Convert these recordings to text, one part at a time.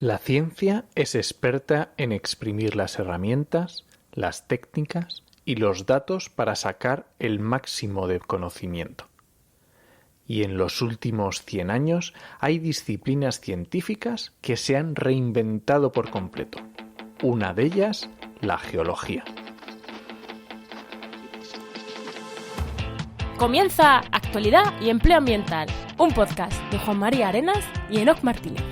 La ciencia es experta en exprimir las herramientas, las técnicas y los datos para sacar el máximo de conocimiento. Y en los últimos 100 años hay disciplinas científicas que se han reinventado por completo. Una de ellas, la geología. Comienza Actualidad y Empleo Ambiental, un podcast de Juan María Arenas y Enoc Martínez.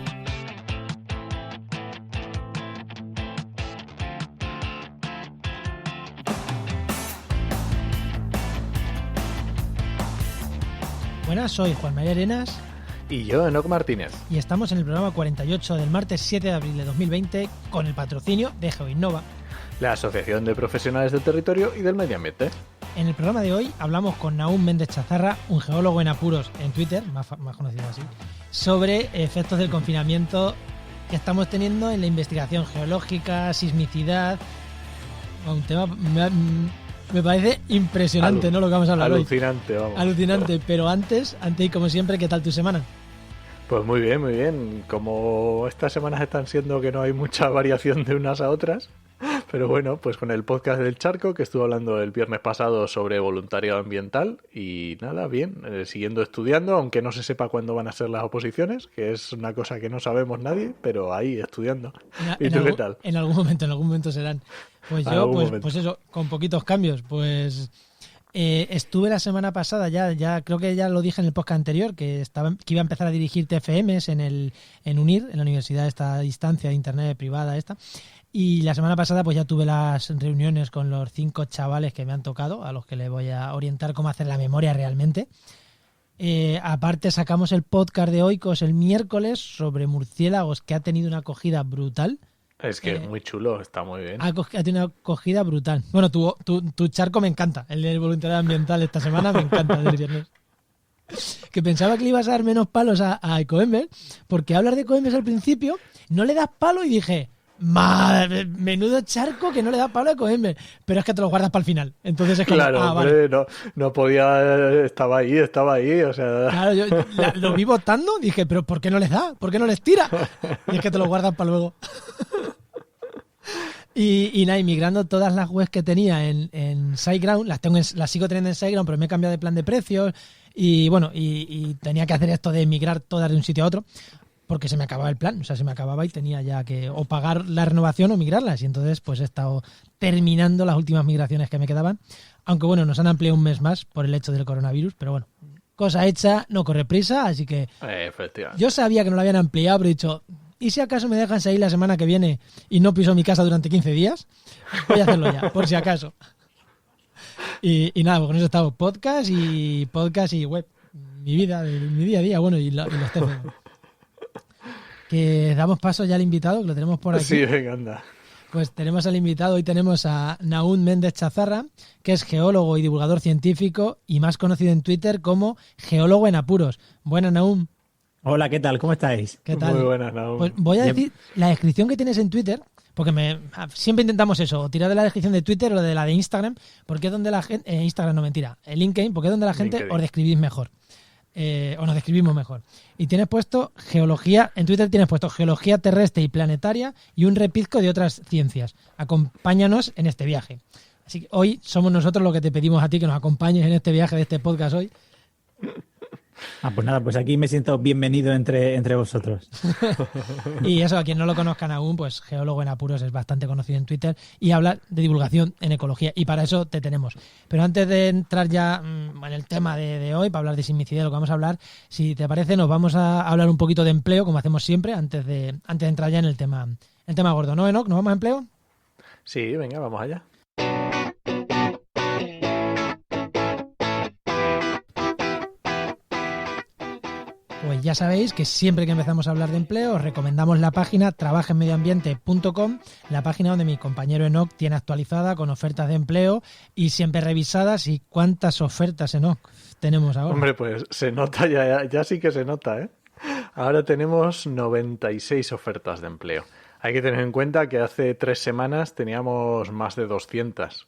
Buenas, soy Juan María Arenas. Y yo, Enoc Martínez. Y estamos en el programa 48 del martes 7 de abril de 2020 con el patrocinio de GeoInnova, la Asociación de Profesionales del Territorio y del Medio Ambiente. En el programa de hoy hablamos con Nahum Méndez Chazarra, un geólogo en apuros en Twitter, más conocido así, sobre efectos del confinamiento que estamos teniendo en la investigación geológica, sismicidad. Un tema me parece impresionante, ¿no? Lo que vamos a hablar alucinante, hoy. Vamos. Alucinante, pero antes y como siempre, ¿qué tal tu semana? Pues muy bien, muy bien. Como estas semanas están siendo que no hay mucha variación de unas a otras, pero bueno, pues con el podcast del Charco, que estuve hablando el viernes pasado sobre voluntariado ambiental, y nada, bien, siguiendo estudiando, aunque no se sepa cuándo van a ser las oposiciones, que es una cosa que no sabemos nadie, pero ahí estudiando. ¿Y tú qué tal? En algún momento serán. Pues yo, pues eso, con poquitos cambios, pues estuve la semana pasada, ya creo que ya lo dije en el podcast anterior, que iba a empezar a dirigir TFMs en UNIR, en la universidad, esta distancia de internet privada esta. Y la semana pasada pues ya tuve las reuniones con los 5 chavales que me han tocado, a los que les voy a orientar cómo hacer la memoria realmente. Aparte sacamos el podcast de Oikos el miércoles sobre murciélagos, que ha tenido una acogida brutal. Es que es muy chulo, está muy bien. Ha tenido una acogida brutal. Bueno, tu charco me encanta, el del voluntariado ambiental esta semana me encanta, del viernes. Que pensaba que le ibas a dar menos palos a Ecoembes, porque hablar de Ecoembes al principio no le das palo y dije... Madre, menudo charco que no le da palo a Ecoembes, pero es que te lo guardas para el final. Entonces es como, claro, hombre, vale. no podía, estaba ahí, o sea. Claro, yo lo vi votando, dije, pero ¿por qué no les da? ¿Por qué no les tira? Y es que te lo guardas para luego. Y nada, migrando todas las webs que tenía en SiteGround, las sigo teniendo en SiteGround, pero me he cambiado de plan de precios y bueno, y tenía que hacer esto de migrar todas de un sitio a otro. Porque se me acababa el plan, o sea, se me acababa y tenía ya que o pagar la renovación o migrarlas. Y entonces pues he estado terminando las últimas migraciones que me quedaban. Aunque bueno, nos han ampliado un mes más por el hecho del coronavirus, pero bueno, cosa hecha, no corre prisa, así que efectivamente. Yo sabía que no lo habían ampliado, pero he dicho, ¿y si acaso me dejan salir la semana que viene y no piso mi casa durante 15 días? Voy a hacerlo ya, por si acaso. Y nada, pues con eso estamos, podcast y web. Mi vida, mi día a día, bueno, y los teléfonos. Que damos paso ya al invitado, que lo tenemos por aquí. Sí, venga, anda. Pues tenemos al invitado, hoy tenemos a Nahum Méndez Chazarra, que es geólogo y divulgador científico y más conocido en Twitter como Geólogo en Apuros. Buenas, Nahum. Hola, ¿qué tal? ¿Cómo estáis? ¿Qué tal? Muy buenas, Nahum. Pues voy a decir la descripción que tienes en Twitter, porque siempre intentamos eso, o tirar de la descripción de Twitter o de la de Instagram, porque es donde la gente... Instagram no, mentira. El LinkedIn, porque es donde la gente LinkedIn. os describís mejor. O nos describimos mejor. Y tienes puesto geología, en Twitter tienes puesto geología terrestre y planetaria y un repizco de otras ciencias. Acompáñanos en este viaje. Así que hoy somos nosotros los que te pedimos a ti que nos acompañes en este viaje de este podcast hoy. Pues nada, pues aquí me siento bienvenido entre vosotros. Y eso, a quien no lo conozcan aún, pues geólogo en apuros es bastante conocido en Twitter y habla de divulgación en ecología y para eso te tenemos. Pero antes de entrar ya en el tema de hoy, para hablar de sismicidad, lo que vamos a hablar, si te parece, nos vamos a hablar un poquito de empleo, como hacemos siempre, antes de entrar ya en el tema gordo, ¿no, Enoc? ¿Nos vamos a empleo? Sí, venga, vamos allá. Pues ya sabéis que siempre que empezamos a hablar de empleo os recomendamos la página trabajenmedioambiente.com, la página donde mi compañero Enoc tiene actualizada con ofertas de empleo y siempre revisadas. ¿Y cuántas ofertas, Enoc, tenemos ahora? Hombre, pues se nota, ya sí que se nota, ¿eh? Ahora tenemos 96 ofertas de empleo. Hay que tener en cuenta que hace 3 semanas teníamos más de 200.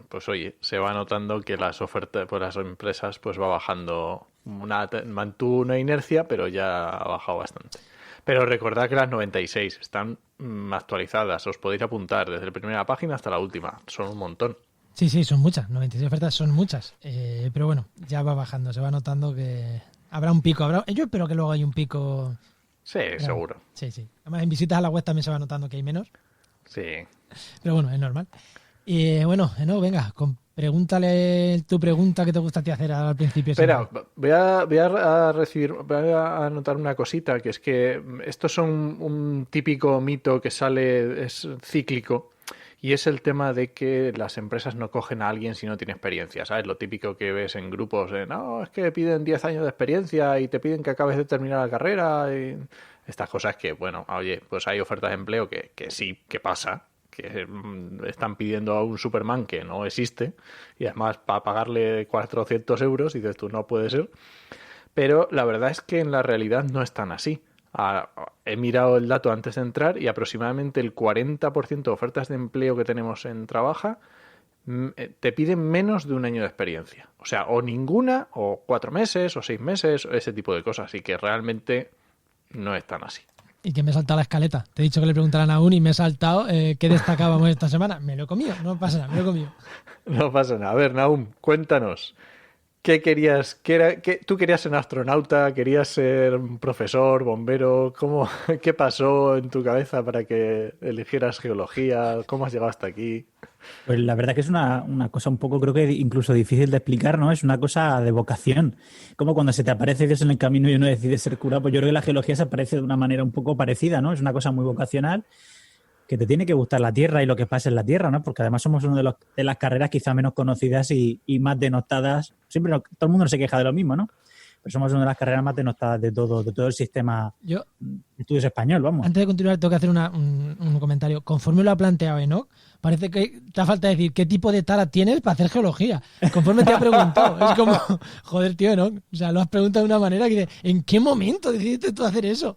Pues oye, se va notando que las ofertas por las empresas pues va bajando. Mantuvo una inercia, pero ya ha bajado bastante. Pero recordad que las 96 están actualizadas. Os podéis apuntar desde la primera página hasta la última. Son un montón. Sí, son muchas. 96 ofertas son muchas. Pero bueno, ya va bajando. Se va notando que habrá un pico. Yo espero que luego haya un pico. Sí, seguro. Sí. Además, en visitas a la web también se va notando que hay menos. Sí. Pero bueno, es normal. Y bueno, no, venga, pregúntale tu pregunta que te gusta a ti hacer al principio. Espera, voy a anotar una cosita, que es que estos son un típico mito que sale, es cíclico, y es el tema de que las empresas no cogen a alguien si no tiene experiencia, ¿sabes? Lo típico que ves en grupos de, no, es que piden 10 años de experiencia y te piden que acabes de terminar la carrera, y estas cosas que, bueno, oye, pues hay ofertas de empleo que sí, que pasa, que están pidiendo a un Superman que no existe y además para pagarle 400 euros y dices tú, no puede ser. Pero la verdad es que en la realidad no es tan así. He mirado el dato antes de entrar y aproximadamente el 40% de ofertas de empleo que tenemos en Trabaja te piden menos de un año de experiencia. O sea, o ninguna, o 4 meses, o 6 meses, o ese tipo de cosas. Así que realmente no es tan así. Y que me he saltado la escaleta. Te he dicho que le preguntaran a y me he saltado qué destacábamos esta semana. Me lo he comido, no pasa nada, me lo he comido. No pasa nada. A ver, Nahum, cuéntanos. ¿Qué querías? ¿Tú querías ser astronauta? ¿Querías ser un profesor, bombero? ¿Qué pasó en tu cabeza para que eligieras geología? ¿Cómo has llegado hasta aquí? Pues la verdad que es una cosa un poco, creo que incluso difícil de explicar, ¿no? Es una cosa de vocación. Como cuando se te aparece Dios en el camino y uno decide ser cura, pues yo creo que la geología se aparece de una manera un poco parecida, ¿no? Es una cosa muy vocacional, que te tiene que gustar la Tierra y lo que pasa en la Tierra, ¿no? Porque además somos una de las carreras quizá menos conocidas y más denotadas. Siempre todo el mundo se queja de lo mismo, ¿no? Pero somos una de las carreras más denostadas de todo el sistema de estudios español, vamos. Antes de continuar, tengo que hacer un comentario. Conforme lo ha planteado Enoch, parece que te falta decir qué tipo de tara tienes para hacer geología. Conforme te ha preguntado. Es como, joder, tío, Enoch. O sea, lo has preguntado de una manera que dice, ¿en qué momento decidiste tú hacer eso?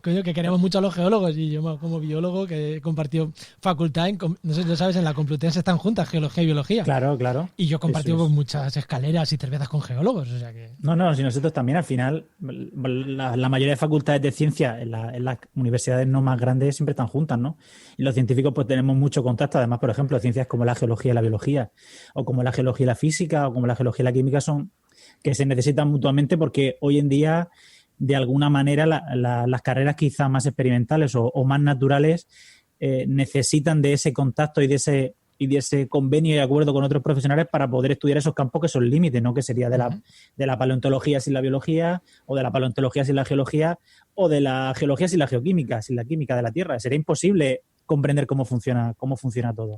Coño, que queremos mucho a los geólogos y yo como biólogo que he compartido facultad, no sé si lo sabes, en la Complutense están juntas geología y biología. Claro. Y yo he compartido muchas escaleras y cervezas con geólogos, o sea que... No, si nosotros también al final, la mayoría de facultades de ciencia en las universidades no más grandes siempre están juntas, ¿no? Y los científicos pues tenemos mucho contacto, además, por ejemplo, ciencias como la geología y la biología, o como la geología y la física, o como la geología y la química son que se necesitan mutuamente porque hoy en día de alguna manera las carreras quizás más experimentales o más naturales necesitan de ese contacto y de ese convenio y acuerdo con otros profesionales para poder estudiar esos campos que son límites, ¿no? Que sería de la paleontología sin la biología, o de la paleontología sin la geología, o de la geología sin la geoquímica, sin la química de la Tierra. Sería imposible comprender cómo funciona todo.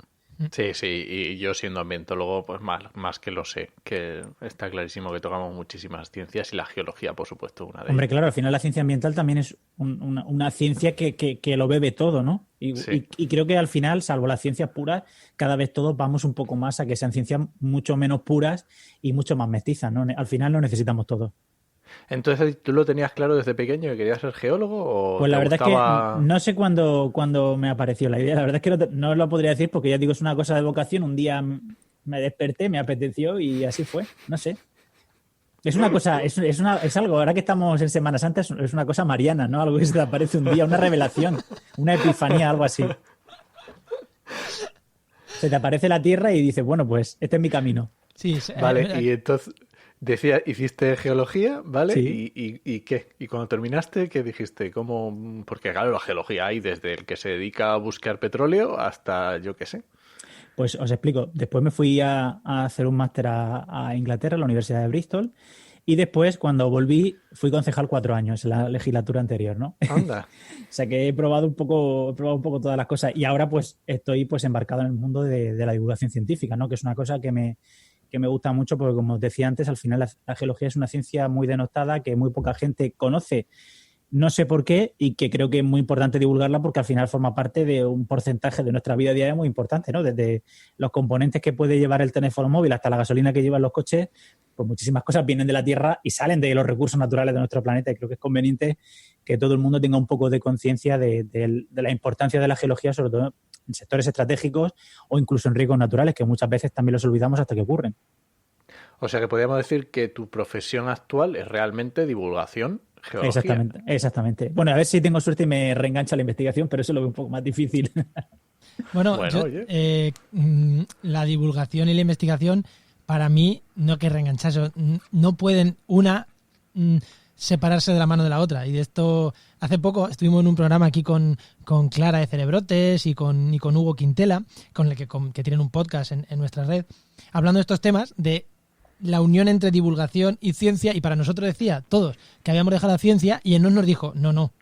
Sí, y yo siendo ambientólogo, pues más que lo sé, que está clarísimo que tocamos muchísimas ciencias y la geología, por supuesto, una de ellas. Hombre, claro, al final la ciencia ambiental también es una ciencia que lo bebe todo, ¿no? Y creo que al final, salvo las ciencias puras, cada vez todos vamos un poco más a que sean ciencias mucho menos puras y mucho más mestizas, ¿no? Al final lo necesitamos todo. Entonces, ¿tú lo tenías claro desde pequeño que querías ser geólogo? ¿O pues la verdad gustaba... es que no sé cuándo me apareció la idea. La verdad es que no lo podría decir porque ya digo, es una cosa de vocación. Un día me desperté, me apeteció y así fue. No sé. Es una cosa, es algo, ahora que estamos en Semana Santa, es una cosa mariana, ¿no? Algo que se te aparece un día, una revelación, una epifanía, algo así. Se te aparece la Tierra y dices, bueno, pues este es mi camino. Sí, vale, y entonces... Decía, hiciste geología, ¿vale? Sí. ¿Y qué? ¿Y cuando terminaste, qué dijiste? ¿Cómo? Porque claro, la geología hay desde el que se dedica a buscar petróleo hasta yo qué sé. Pues os explico. Después me fui a hacer un máster a Inglaterra, a la Universidad de Bristol. Y después, cuando volví, fui concejal 4 años en la legislatura anterior, ¿no? Anda. O sea que he probado un poco todas las cosas. Y ahora pues estoy pues embarcado en el mundo de la divulgación científica, ¿no? Que es una cosa que me gusta mucho porque, como os decía antes, al final la geología es una ciencia muy denostada que muy poca gente conoce, no sé por qué, y que creo que es muy importante divulgarla porque al final forma parte de un porcentaje de nuestra vida diaria muy importante, ¿no? Desde los componentes que puede llevar el teléfono móvil hasta la gasolina que llevan los coches, pues muchísimas cosas vienen de la Tierra y salen de los recursos naturales de nuestro planeta, y creo que es conveniente que todo el mundo tenga un poco de conciencia de la importancia de la geología, sobre todo en sectores estratégicos o incluso en riesgos naturales, que muchas veces también los olvidamos hasta que ocurren. O sea que podríamos decir que tu profesión actual es realmente divulgación geología. Exactamente. Bueno, a ver si tengo suerte y me reengancha la investigación, pero eso lo veo un poco más difícil. Bueno, la divulgación y la investigación, para mí, no que reengancharse, no pueden separarse de la mano de la otra. Y de esto, hace poco estuvimos en un programa aquí con Clara de Cerebrotes y con Hugo Quintela, con el que tienen un podcast en nuestra red, hablando de estos temas, de la unión entre divulgación y ciencia, y para nosotros decía todos que habíamos dejado la ciencia, y él nos dijo, no,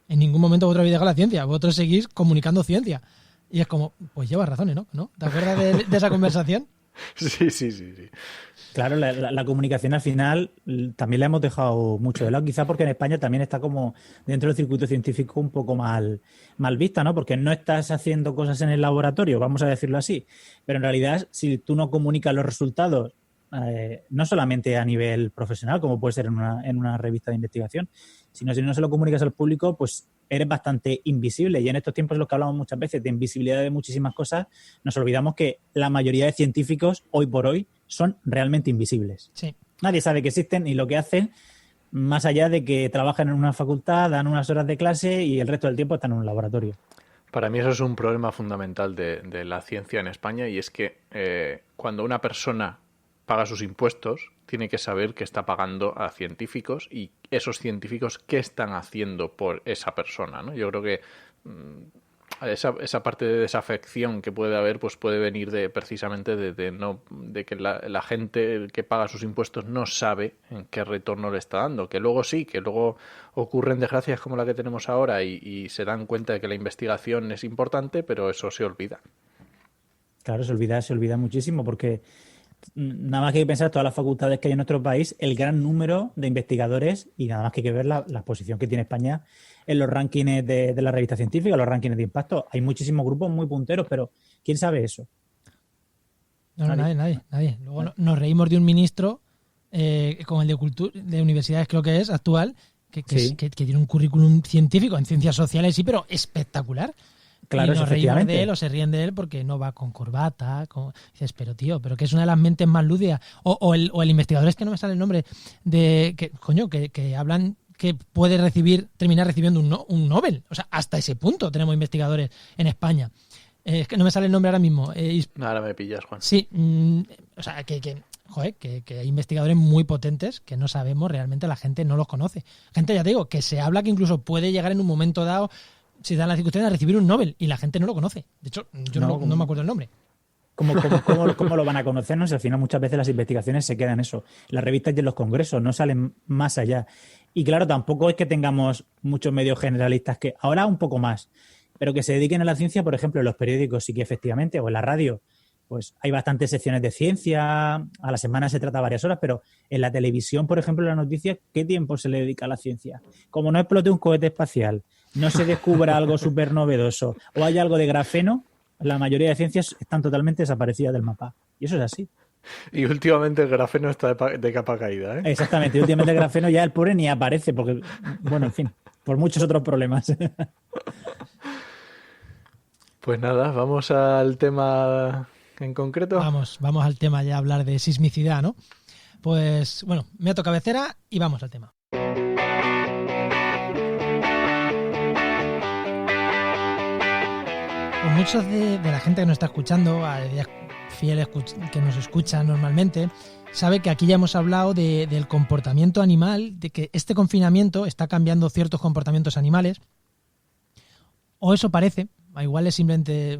en ningún momento vosotros habéis dejado la ciencia, vosotros seguís comunicando ciencia. Y es como, pues llevas razón, ¿no? ¿Te acuerdas de esa conversación? Sí. Claro, la comunicación al final también la hemos dejado mucho de lado, quizá porque en España también está como dentro del circuito científico un poco mal vista, ¿no? Porque no estás haciendo cosas en el laboratorio, vamos a decirlo así, pero en realidad si tú no comunicas los resultados, no solamente a nivel profesional, como puede ser en una revista de investigación, sino si no se lo comunicas al público, pues eres bastante invisible. Y en estos tiempos en los que hablamos muchas veces de invisibilidad de muchísimas cosas, nos olvidamos que la mayoría de científicos, hoy por hoy, son realmente invisibles. Sí. Nadie sabe que existen y lo que hacen, más allá de que trabajan en una facultad, dan unas horas de clase y el resto del tiempo están en un laboratorio. Para mí eso es un problema fundamental de la ciencia en España, y es que cuando una persona paga sus impuestos, tiene que saber que está pagando a científicos y esos científicos qué están haciendo por esa persona, ¿no? Yo creo que esa parte de desafección que puede haber, pues puede venir precisamente de que la gente que paga sus impuestos no sabe en qué retorno le está dando, que luego ocurren desgracias como la que tenemos ahora y se dan cuenta de que la investigación es importante, pero eso se olvida. Claro, se olvida muchísimo porque nada más que hay que pensar todas las facultades que hay en nuestro país, el gran número de investigadores, y nada más que hay que ver la posición que tiene España en los rankings de la revista científica, los rankings de impacto. Hay muchísimos grupos muy punteros, pero ¿quién sabe eso? No, nadie. Luego nos reímos de un ministro con el de cultura, de universidades creo que es, actual, que tiene un currículum científico en ciencias sociales, sí, pero espectacular. Claro, y nos reímos de él o se ríen de él porque no va con corbata. Dices, pero tío, pero que es una de las mentes más lúcidas. O el investigador, es que no me sale el nombre, que hablan que puede terminar recibiendo un Nobel. O sea, hasta ese punto tenemos investigadores en España. Es que no me sale el nombre ahora mismo. Ahora me pillas, Juan. Sí, o sea, que hay investigadores muy potentes que no sabemos, realmente la gente no los conoce. Gente, ya te digo, que se habla que incluso puede llegar en un momento dado, si dan las circunstancias, a recibir un Nobel y la gente no lo conoce. De hecho, yo no me acuerdo el nombre. ¿Cómo lo van a conocer? No sé, al final muchas veces las investigaciones se quedan en eso. Las revistas y en los congresos no salen más allá. Y claro, tampoco es que tengamos muchos medios generalistas, que ahora un poco más, pero que se dediquen a la ciencia, por ejemplo, en los periódicos sí que efectivamente, o en la radio, pues hay bastantes secciones de ciencia, a la semana se trata varias horas, pero en la televisión, por ejemplo, en las noticias, ¿qué tiempo se le dedica a la ciencia? Como no explote un cohete espacial, no se descubra algo súper novedoso o hay algo de grafeno, la mayoría de ciencias están totalmente desaparecidas del mapa. Y eso es así. Y últimamente el grafeno está de capa caída, ¿eh? Exactamente. Y últimamente el grafeno ya el pobre ni aparece porque, bueno, en fin, por muchos otros problemas. Pues nada, vamos al tema en concreto. Vamos al tema ya a hablar de sismicidad, ¿no? Pues bueno, meto cabecera y vamos al tema. Pues muchos de la gente que nos está escuchando, fieles que nos escuchan normalmente, sabe que aquí ya hemos hablado del comportamiento animal, de que este confinamiento está cambiando ciertos comportamientos animales, o eso parece, igual es simplemente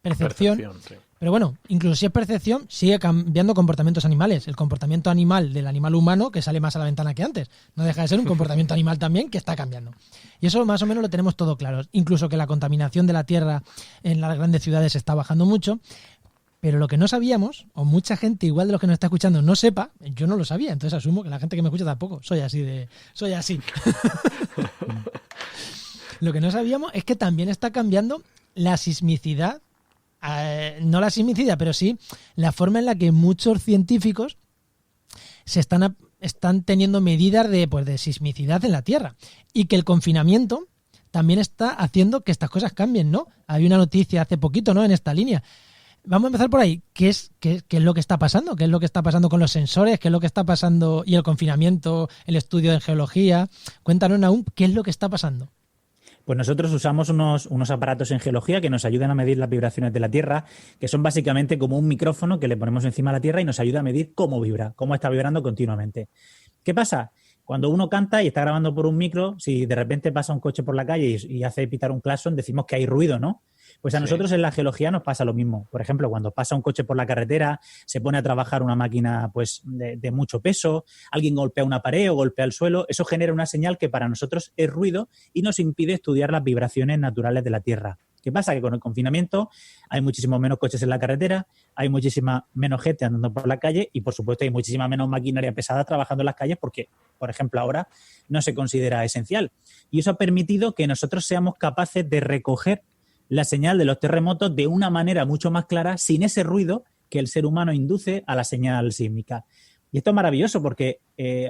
percepción, sí. Pero bueno, incluso si es percepción, sigue cambiando comportamientos animales. El comportamiento animal del animal humano, que sale más a la ventana que antes, no deja de ser un comportamiento animal también que está cambiando. Y eso más o menos lo tenemos todo claro. Incluso que la contaminación de la tierra en las grandes ciudades está bajando mucho. Pero lo que no sabíamos, o mucha gente igual de los que nos está escuchando no sepa, yo no lo sabía, entonces asumo que la gente que me escucha tampoco. Soy así. Lo que no sabíamos es que también está cambiando la sismicidad. No la sismicidad, pero sí la forma en la que muchos científicos están teniendo medidas de sismicidad en la Tierra, y que el confinamiento también está haciendo que estas cosas cambien, ¿no? Hay una noticia hace poquito, ¿no?, en esta línea. vamos a empezar por ahí. ¿Qué es lo que está pasando? ¿Qué es lo que está pasando con los sensores? ¿Qué es lo que está pasando? Y el confinamiento, el estudio de geología. Cuéntanos, Nahum, ¿qué es lo que está pasando? Pues nosotros usamos unos aparatos en geología que nos ayudan a medir las vibraciones de la Tierra, que son básicamente como un micrófono que le ponemos encima de la Tierra y nos ayuda a medir cómo vibra, cómo está vibrando continuamente. ¿Qué pasa? Cuando uno canta y está grabando por un micro, si de repente pasa un coche por la calle y hace pitar un claxon, decimos que hay ruido, ¿no? Pues a nosotros en la geología nos pasa lo mismo. Por ejemplo, cuando pasa un coche por la carretera, se pone a trabajar una máquina pues de mucho peso, alguien golpea una pared o golpea el suelo, eso genera una señal que para nosotros es ruido y nos impide estudiar las vibraciones naturales de la Tierra. ¿Qué pasa? Que con el confinamiento hay muchísimo menos coches en la carretera, hay muchísima menos gente andando por la calle y, por supuesto, hay muchísima menos maquinaria pesada trabajando en las calles porque, por ejemplo, ahora no se considera esencial. Y eso ha permitido que nosotros seamos capaces de recoger la señal de los terremotos de una manera mucho más clara, sin ese ruido que el ser humano induce a la señal sísmica. Y esto es maravilloso porque,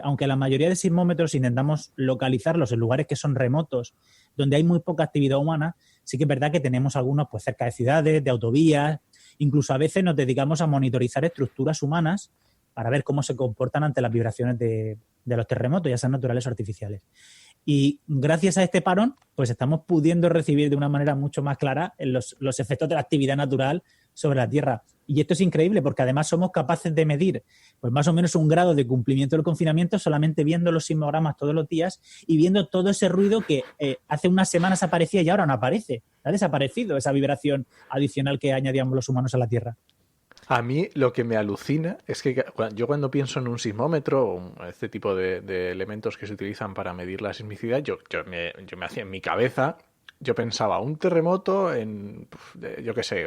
aunque la mayoría de sismómetros intentamos localizarlos en lugares que son remotos, donde hay muy poca actividad humana, sí que es verdad que tenemos algunos pues cerca de ciudades, de autovías, incluso a veces nos dedicamos a monitorizar estructuras humanas para ver cómo se comportan ante las vibraciones de los terremotos, ya sean naturales o artificiales. Y gracias a este parón, pues estamos pudiendo recibir de una manera mucho más clara los efectos de la actividad natural sobre la Tierra. Y esto es increíble porque además somos capaces de medir pues más o menos un grado de cumplimiento del confinamiento solamente viendo los sismogramas todos los días y viendo todo ese ruido que hace unas semanas aparecía y ahora no aparece. Ha desaparecido esa vibración adicional que añadíamos los humanos a la Tierra. A mí lo que me alucina es que yo cuando pienso en un sismómetro o este tipo de elementos que se utilizan para medir la sismicidad, yo me hacía en mi cabeza, yo pensaba un terremoto en, yo qué sé,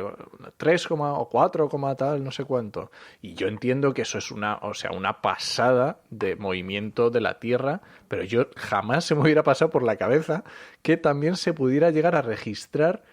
3, o 4, tal, no sé cuánto. Y yo entiendo que eso es una pasada de movimiento de la Tierra, pero yo jamás se me hubiera pasado por la cabeza que también se pudiera llegar a registrar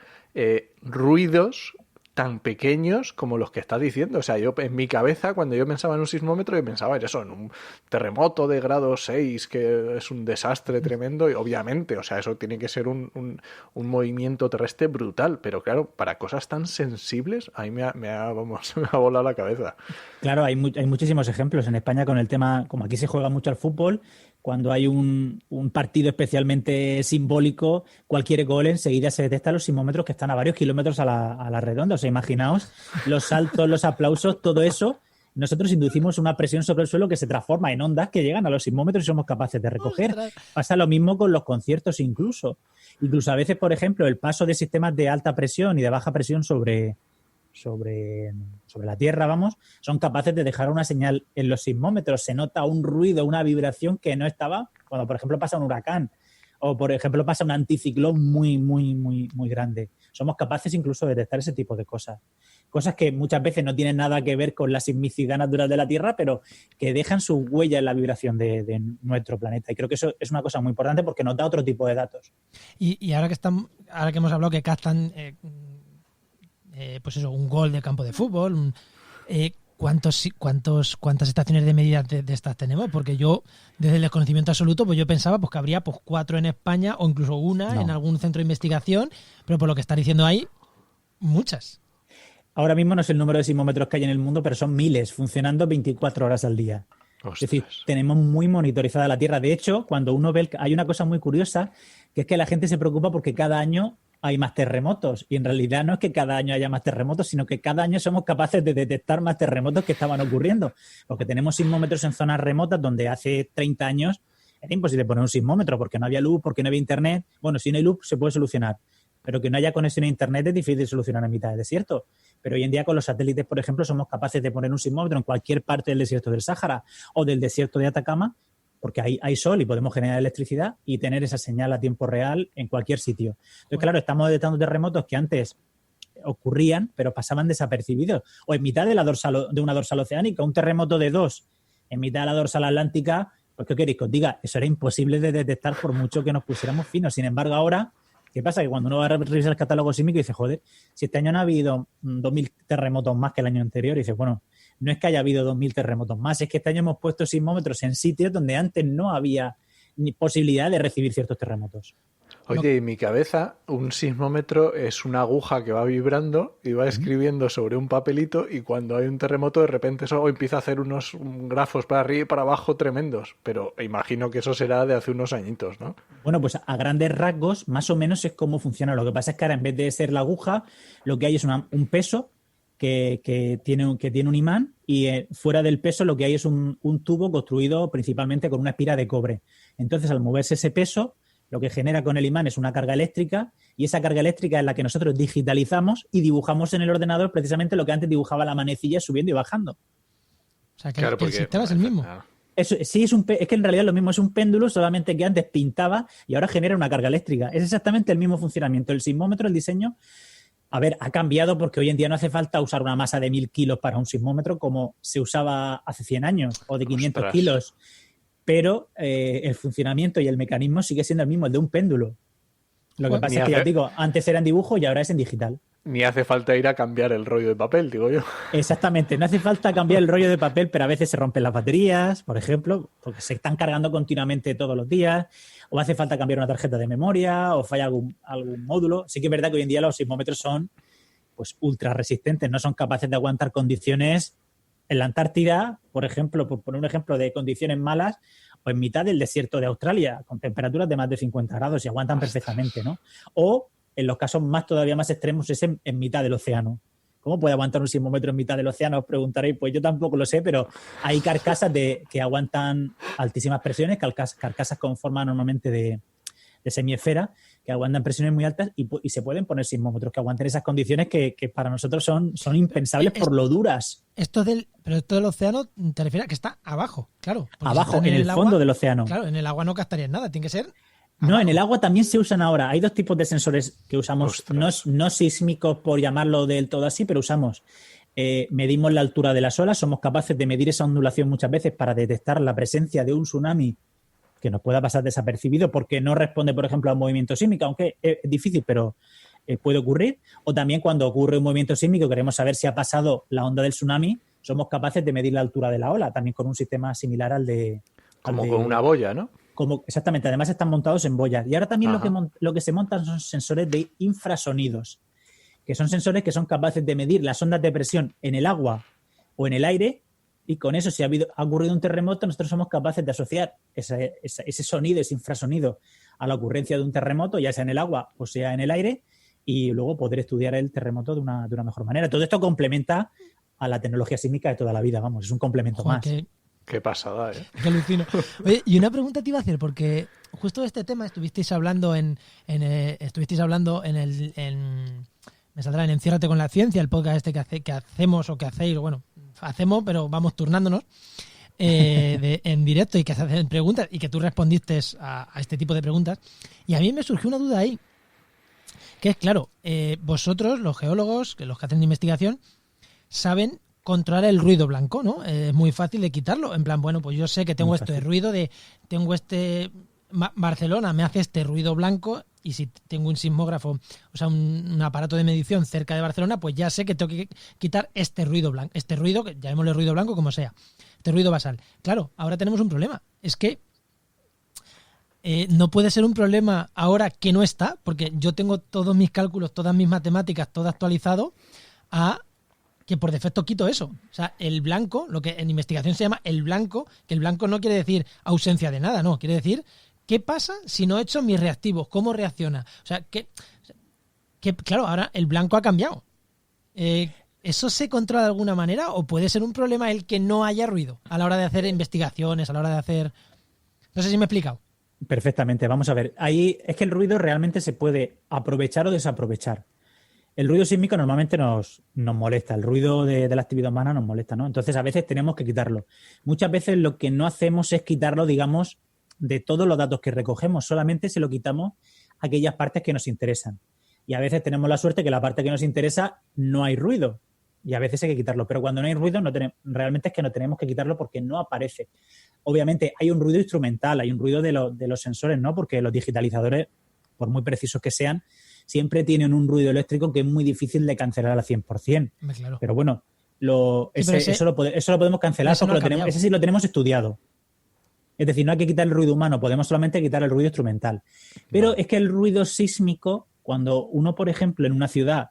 ruidos tan pequeños como los que estás diciendo. O sea, yo en mi cabeza, cuando yo pensaba en un sismómetro, yo pensaba en eso, en un terremoto de grado 6, que es un desastre tremendo, y obviamente, o sea, eso tiene que ser un movimiento terrestre brutal, pero claro, para cosas tan sensibles, a mí me ha volado la cabeza. Claro, hay muchísimos ejemplos. En España con el tema, como aquí se juega mucho al fútbol, cuando hay un partido especialmente simbólico, cualquier gol enseguida se detecta los sismómetros que están a varios kilómetros a la redonda. O sea, imaginaos los saltos, los aplausos, todo eso. Nosotros inducimos una presión sobre el suelo que se transforma en ondas que llegan a los sismómetros y somos capaces de recoger. Pasa lo mismo con los conciertos incluso. Incluso a veces, por ejemplo, el paso de sistemas de alta presión y de baja presión sobre la Tierra, son capaces de dejar una señal en los sismómetros. Se nota un ruido, una vibración que no estaba cuando, por ejemplo, pasa un huracán o, por ejemplo, pasa un anticiclón muy, muy, muy, muy grande. Somos capaces incluso de detectar ese tipo de cosas. Cosas que muchas veces no tienen nada que ver con la sismicidad natural de la Tierra, pero que dejan su huella en la vibración de nuestro planeta. Y creo que eso es una cosa muy importante porque nos da otro tipo de datos. Y ahora que hemos hablado que captan pues eso, un gol de campo de fútbol, ¿cuántas estaciones de medida de estas tenemos? Porque yo, desde el desconocimiento absoluto, pues yo pensaba pues que habría pues 4 en España o incluso una en algún centro de investigación, pero por lo que está diciendo ahí, muchas. Ahora mismo no sé el número de sismómetros que hay en el mundo, pero son miles, funcionando 24 horas al día. Ostras. Es decir, tenemos muy monitorizada la Tierra. De hecho, cuando uno ve, hay una cosa muy curiosa, que es que la gente se preocupa porque cada año hay más terremotos. Y en realidad no es que cada año haya más terremotos, sino que cada año somos capaces de detectar más terremotos que estaban ocurriendo. Porque tenemos sismómetros en zonas remotas donde hace 30 años era imposible poner un sismómetro porque no había luz, porque no había internet. Bueno, si no hay luz se puede solucionar, pero que no haya conexión a internet es difícil de solucionar en mitad del desierto. Pero hoy en día con los satélites, por ejemplo, somos capaces de poner un sismómetro en cualquier parte del desierto del Sáhara o del desierto de Atacama, porque hay sol y podemos generar electricidad y tener esa señal a tiempo real en cualquier sitio. Entonces, claro, estamos detectando terremotos que antes ocurrían, pero pasaban desapercibidos. O en mitad de una dorsal oceánica, un terremoto de 2 en mitad de la dorsal atlántica, pues ¿qué queréis que os diga? Eso era imposible de detectar por mucho que nos pusiéramos finos. Sin embargo, ahora, ¿qué pasa? Que cuando uno va a revisar el catálogo sísmico dice, joder, si este año no ha habido 2.000 terremotos más que el año anterior, y dice, bueno, no es que haya habido 2.000 terremotos más, es que este año hemos puesto sismómetros en sitios donde antes no había ni posibilidad de recibir ciertos terremotos. Oye, en mi cabeza, un sismómetro es una aguja que va vibrando y va escribiendo sobre un papelito, y cuando hay un terremoto, de repente eso empieza a hacer unos grafos para arriba y para abajo tremendos. Pero imagino que eso será de hace unos añitos, ¿no? Bueno, pues a grandes rasgos, más o menos es cómo funciona. Lo que pasa es que ahora, en vez de ser la aguja, lo que hay es un peso que tiene un imán, y fuera del peso lo que hay es un tubo construido principalmente con una espira de cobre. Entonces, al moverse ese peso, lo que genera con el imán es una carga eléctrica, y esa carga eléctrica es la que nosotros digitalizamos y dibujamos en el ordenador precisamente lo que antes dibujaba la manecilla subiendo y bajando. O sea, que el sistema es el mismo. Eso, sí, es que en realidad lo mismo, es un péndulo, solamente que antes pintaba y ahora genera una carga eléctrica. Es exactamente el mismo funcionamiento. El sismómetro, el diseño, a ver, ha cambiado porque hoy en día no hace falta usar una masa de 1000 kilos para un sismómetro como se usaba hace 100 años, o de 500 kilos. Pero el funcionamiento y el mecanismo sigue siendo el mismo, el de un péndulo. Lo que pasa es que, ya os digo, antes era en dibujo y ahora es en digital. Ni hace falta ir a cambiar el rollo de papel, digo yo. Exactamente, no hace falta cambiar el rollo de papel, pero a veces se rompen las baterías, por ejemplo, porque se están cargando continuamente todos los días, o hace falta cambiar una tarjeta de memoria, o falla algún módulo. Sí que es verdad que hoy en día los sismómetros son pues ultra resistentes, no son capaces de aguantar condiciones en la Antártida, por ejemplo, por poner un ejemplo de condiciones malas, o en mitad del desierto de Australia, con temperaturas de más de 50 grados, y aguantan perfectamente, ¿no? O en los casos todavía más extremos es en mitad del océano. ¿Cómo puede aguantar un sismómetro en mitad del océano? Os preguntaréis. Pues yo tampoco lo sé, pero hay carcasas que aguantan altísimas presiones, carcasas con forma normalmente de semiesfera, que aguantan presiones muy altas, y se pueden poner sismómetros que aguanten esas condiciones que para nosotros son impensables por lo duras. Pero esto del océano te refieres a que está abajo, claro. Abajo, en el fondo del océano. Claro, en el agua no captarías nada, tiene que ser... No, en el agua también se usan ahora. Hay dos tipos de sensores que usamos, no sísmicos por llamarlo del todo así, pero usamos. Medimos la altura de las olas, somos capaces de medir esa ondulación muchas veces para detectar la presencia de un tsunami que nos pueda pasar desapercibido porque no responde, por ejemplo, a un movimiento sísmico, aunque es difícil, pero puede ocurrir. O también cuando ocurre un movimiento sísmico, queremos saber si ha pasado la onda del tsunami, somos capaces de medir la altura de la ola, también con un sistema similar al de... Como con una boya, ¿no? Exactamente, además están montados en boyas. Y ahora también lo que se montan son sensores de infrasonidos, que son sensores que son capaces de medir las ondas de presión en el agua o en el aire, y con eso, si ha ocurrido un terremoto, nosotros somos capaces de asociar ese sonido, ese infrasonido, a la ocurrencia de un terremoto, ya sea en el agua o sea en el aire, y luego poder estudiar el terremoto de una mejor manera. Todo esto complementa a la tecnología sísmica de toda la vida, vamos, es un complemento más. Qué pasada, ¿eh? Qué alucino. Oye, y una pregunta te iba a hacer, porque justo de este tema estuvisteis hablando en me saldrá en Enciérrate con la Ciencia, el podcast que hacemos, o que hacéis, bueno, hacemos, pero vamos turnándonos en directo, y que se hacen preguntas y que tú respondiste a este tipo de preguntas. Y a mí me surgió una duda ahí, que es, claro, vosotros, los geólogos, los que hacen investigación, saben controlar el ruido blanco, ¿no? Es muy fácil de quitarlo. En plan, bueno, pues yo sé que tengo esto de ruido, tengo Barcelona me hace este ruido blanco, y si tengo un sismógrafo, o sea, un aparato de medición cerca de Barcelona, pues ya sé que tengo que quitar este ruido blanco, este ruido, que llamémosle ruido blanco como sea, este ruido basal. Claro, ahora tenemos un problema. Es que no puede ser un problema ahora que no está, porque yo tengo todos mis cálculos, todas mis matemáticas, todo actualizado a que por defecto quito eso. O sea, el blanco, lo que en investigación se llama el blanco, que el blanco no quiere decir ausencia de nada, no, quiere decir qué pasa si no he hecho mis reactivos, cómo reacciona. O sea, que claro, ahora el blanco ha cambiado. ¿Eso se controla de alguna manera, o puede ser un problema el que no haya ruido a la hora de hacer investigaciones, a la hora de hacer... No sé si me he explicado. Perfectamente, vamos a ver. Ahí es que el ruido realmente se puede aprovechar o desaprovechar. El ruido sísmico normalmente nos molesta, el ruido de la actividad humana nos molesta, ¿no? Entonces a veces tenemos que quitarlo. Muchas veces lo que no hacemos es quitarlo, digamos, de todos los datos que recogemos, solamente se lo quitamos a aquellas partes que nos interesan. Y a veces tenemos la suerte que la parte que nos interesa no hay ruido, y a veces hay que quitarlo. Pero cuando no hay ruido, realmente es que no tenemos que quitarlo porque no aparece. Obviamente hay un ruido instrumental, hay un ruido de los sensores, ¿no? Porque los digitalizadores, por muy precisos que sean, siempre tienen un ruido eléctrico que es muy difícil de cancelar al 100%. Claro. Pero bueno, eso lo podemos cancelar porque ese sí lo tenemos estudiado. Es decir, no hay que quitar el ruido humano, podemos solamente quitar el ruido instrumental. Pero es que el ruido sísmico, cuando uno, por ejemplo, en una ciudad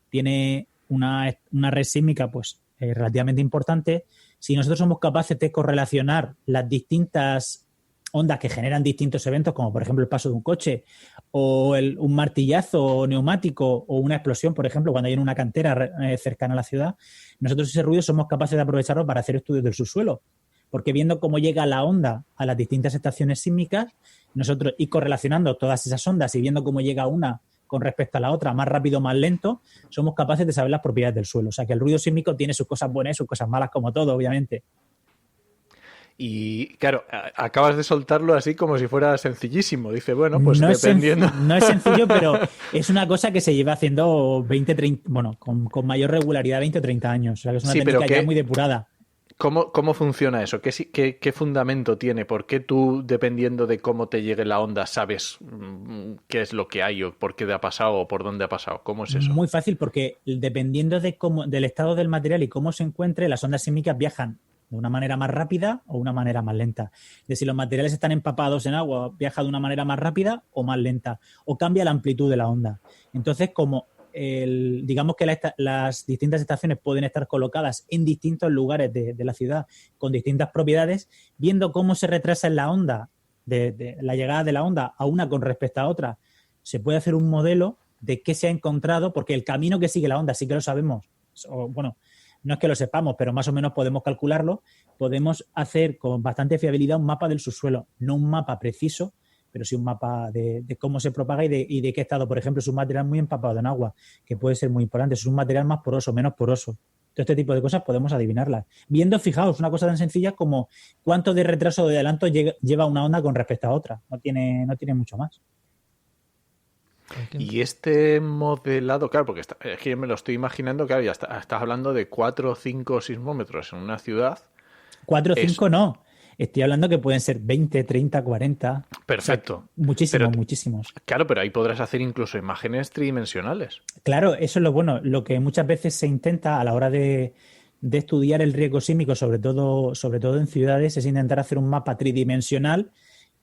tiene una red sísmica pues relativamente importante, si nosotros somos capaces de correlacionar las distintas ondas que generan distintos eventos, como por ejemplo el paso de un coche o un martillazo neumático o una explosión, por ejemplo, cuando hay en una cantera cercana a la ciudad, nosotros ese ruido somos capaces de aprovecharlo para hacer estudios del subsuelo. Porque viendo cómo llega la onda a las distintas estaciones sísmicas, nosotros ir correlacionando todas esas ondas y viendo cómo llega una con respecto a la otra, más rápido o más lento, somos capaces de saber las propiedades del suelo. O sea que el ruido sísmico tiene sus cosas buenas y sus cosas malas, como todo, obviamente. Y claro, acabas de soltarlo así como si fuera sencillísimo. Dice, bueno, pues no dependiendo... No es sencillo, pero es una cosa que se lleva haciendo 20, 30... Bueno, con mayor regularidad 20 o 30 años. O sea que es una técnica ya muy depurada. ¿Cómo funciona eso? ¿Qué fundamento tiene? ¿Por qué tú, dependiendo de cómo te llegue la onda, sabes qué es lo que hay o por qué ha pasado o por dónde ha pasado? ¿Cómo es eso? Muy fácil, porque dependiendo del estado del material y cómo se encuentre, las ondas sísmicas viajan de una manera más rápida o una manera más lenta. De si los materiales están empapados en agua, viaja de una manera más rápida o más lenta, o cambia la amplitud de la onda. Entonces, como digamos que las distintas estaciones pueden estar colocadas en distintos lugares de la ciudad con distintas propiedades, viendo cómo se retrasa en la onda, de la llegada de la onda a una con respecto a otra, se puede hacer un modelo de qué se ha encontrado, porque el camino que sigue la onda sí que lo sabemos, o, bueno, no es que lo sepamos, pero más o menos podemos calcularlo, podemos hacer con bastante fiabilidad un mapa del subsuelo, no un mapa preciso, pero sí un mapa de cómo se propaga y de qué estado. Por ejemplo, es un material muy empapado en agua, que puede ser muy importante. Es un material más poroso, menos poroso. Todo este tipo de cosas podemos adivinarlas. Viendo, fijaos, una cosa tan sencilla como cuánto de retraso o de adelanto lleva una onda con respecto a otra. No tiene mucho más. Y este modelado, claro, porque es que yo me lo estoy imaginando, claro, ya estás hablando de 4 o 5 sismómetros en una ciudad. 4 o 5 no. Estoy hablando que pueden ser 20, 30, 40. Perfecto. O sea, muchísimos, muchísimos. Claro, pero ahí podrás hacer incluso imágenes tridimensionales. Claro, eso es lo bueno. Lo que muchas veces se intenta a la hora de estudiar el riesgo sísmico, sobre todo en ciudades, es intentar hacer un mapa tridimensional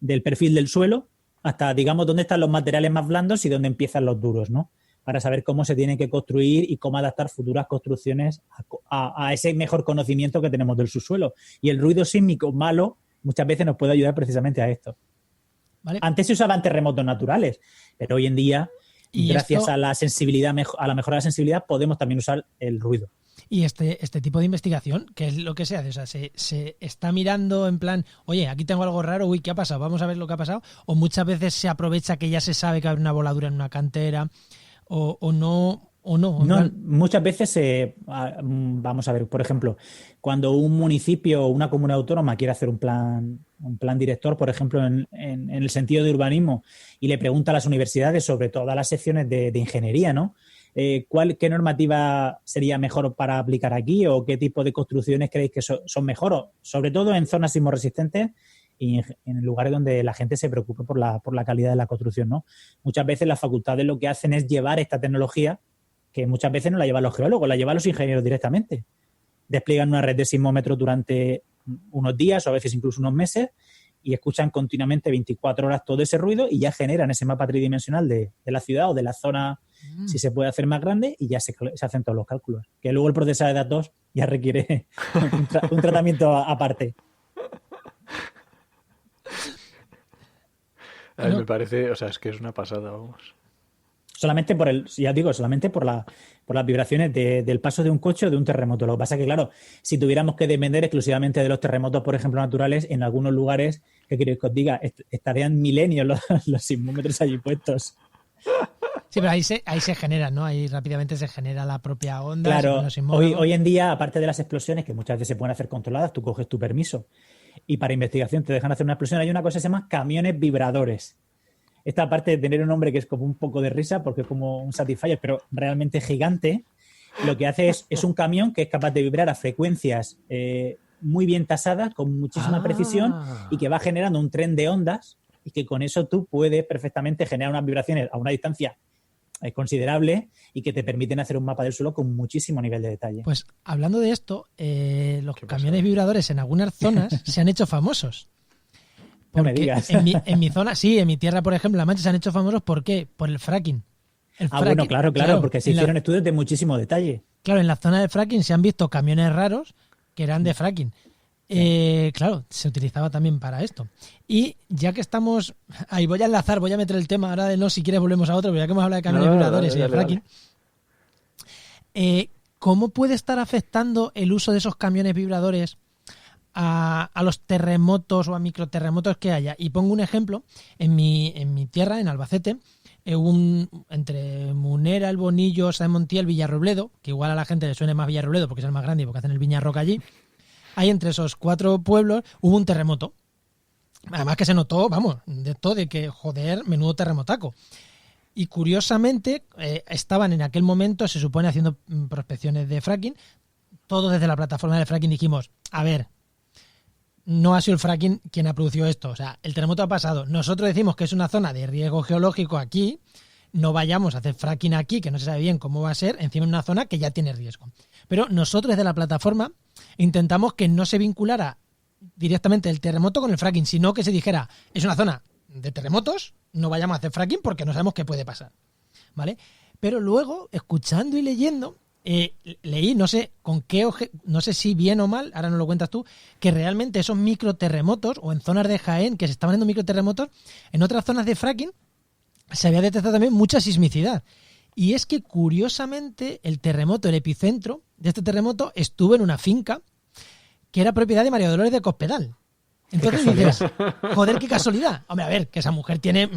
del perfil del suelo hasta, digamos, dónde están los materiales más blandos y dónde empiezan los duros, ¿no? Para saber cómo se tiene que construir y cómo adaptar futuras construcciones a ese mejor conocimiento que tenemos del subsuelo. Y el ruido sísmico malo muchas veces nos puede ayudar precisamente a esto. ¿Vale? Antes se usaban terremotos naturales, pero hoy en día, gracias a la sensibilidad, a la mejora de la sensibilidad, podemos también usar el ruido. Y este tipo de investigación, ¿qué es lo que se hace? O sea, se está mirando en plan, oye, aquí tengo algo raro, uy, ¿qué ha pasado? Vamos a ver lo que ha pasado. O muchas veces se aprovecha que ya se sabe que hay una voladura en una cantera. O no. No, muchas veces, vamos a ver, por ejemplo, cuando un municipio o una comunidad autónoma quiere hacer un plan director, por ejemplo, en el sentido de urbanismo, y le pregunta a las universidades sobre todas las secciones de ingeniería, ¿no? ¿Qué normativa sería mejor para aplicar aquí o qué tipo de construcciones creéis que son mejor? Sobre todo en zonas sismorresistentes y en lugares donde la gente se preocupe por la calidad de la construcción, ¿no? Muchas veces las facultades lo que hacen es llevar esta tecnología, que muchas veces no la llevan los geólogos, la llevan los ingenieros directamente. Despliegan una red de sismómetros durante unos días o a veces incluso unos meses y escuchan continuamente 24 horas todo ese ruido y ya generan ese mapa tridimensional de la ciudad o de la zona, si se puede hacer más grande, y ya se hacen todos los cálculos. Que luego el procesador de datos ya requiere un tratamiento aparte. A mí me parece, o sea, es que es una pasada, vamos. Solamente solamente por las vibraciones del paso de un coche o de un terremoto. Lo que pasa es que, claro, si tuviéramos que depender exclusivamente de los terremotos, por ejemplo, naturales, en algunos lugares, ¿qué queréis que os diga? Estarían milenios los sismómetros allí puestos. Sí, pero ahí se genera, ¿no? Ahí rápidamente se genera la propia onda. Claro, hoy en día, aparte de las explosiones, que muchas veces se pueden hacer controladas, tú coges tu permiso y para investigación te dejan hacer una explosión, hay una cosa que se llama camiones vibradores. Esta, aparte de tener un nombre que es como un poco de risa, porque es como un Satisfyer, pero realmente gigante, lo que hace es un camión que es capaz de vibrar a frecuencias muy bien tasadas, con muchísima precisión, y que va generando un tren de ondas, y que con eso tú puedes perfectamente generar unas vibraciones a una distancia considerable y que te permiten hacer un mapa del suelo con muchísimo nivel de detalle. Pues hablando de esto, los camiones vibradores en algunas zonas se han hecho famosos. No me digas. En mi zona, sí, en mi tierra, por ejemplo, La Mancha se han hecho famosos, ¿por qué? Por el fracking. Bueno, claro, porque se hicieron estudios de muchísimo detalle. Claro, en la zona del fracking se han visto camiones raros que eran de fracking. Claro, se utilizaba también para esto. Y ya que estamos... Ahí voy a enlazar, voy a meter el tema ahora de no, si quieres volvemos a otro, pero ya que hemos hablado de camiones vibradores y de fracking. ¿Cómo puede estar afectando el uso de esos camiones vibradores a los terremotos o a microterremotos que haya? Y pongo un ejemplo. En mi tierra, en Albacete, entre Munera, El Bonillo, San Montiel, Villarrobledo, que igual a la gente le suene más Villarrobledo porque es el más grande y porque hacen el Viñarroca allí. Ahí entre esos 4 pueblos hubo un terremoto. Además que se notó, de que, joder, menudo terremotaco. Y curiosamente estaban en aquel momento, se supone, haciendo prospecciones de fracking. Todos desde la plataforma de fracking dijimos, a ver, no ha sido el fracking quien ha producido esto. O sea, el terremoto ha pasado. Nosotros decimos que es una zona de riesgo geológico aquí. No vayamos a hacer fracking aquí, que no se sabe bien cómo va a ser, encima en una zona que ya tiene riesgo. Pero nosotros desde la plataforma intentamos que no se vinculara directamente el terremoto con el fracking, sino que se dijera, es una zona de terremotos, no vayamos a hacer fracking porque no sabemos qué puede pasar, ¿vale? Pero luego, escuchando y leyendo, leí, no sé no sé si bien o mal, ahora no lo cuentas tú, que realmente esos microterremotos, o en zonas de Jaén que se estaban dando microterremotos, en otras zonas de fracking se había detectado también mucha sismicidad. Y es que, curiosamente, el epicentro de este terremoto estuvo en una finca que era propiedad de María Dolores de Cospedal. Entonces dices, joder, qué casualidad. Hombre, a ver, que esa mujer tiene,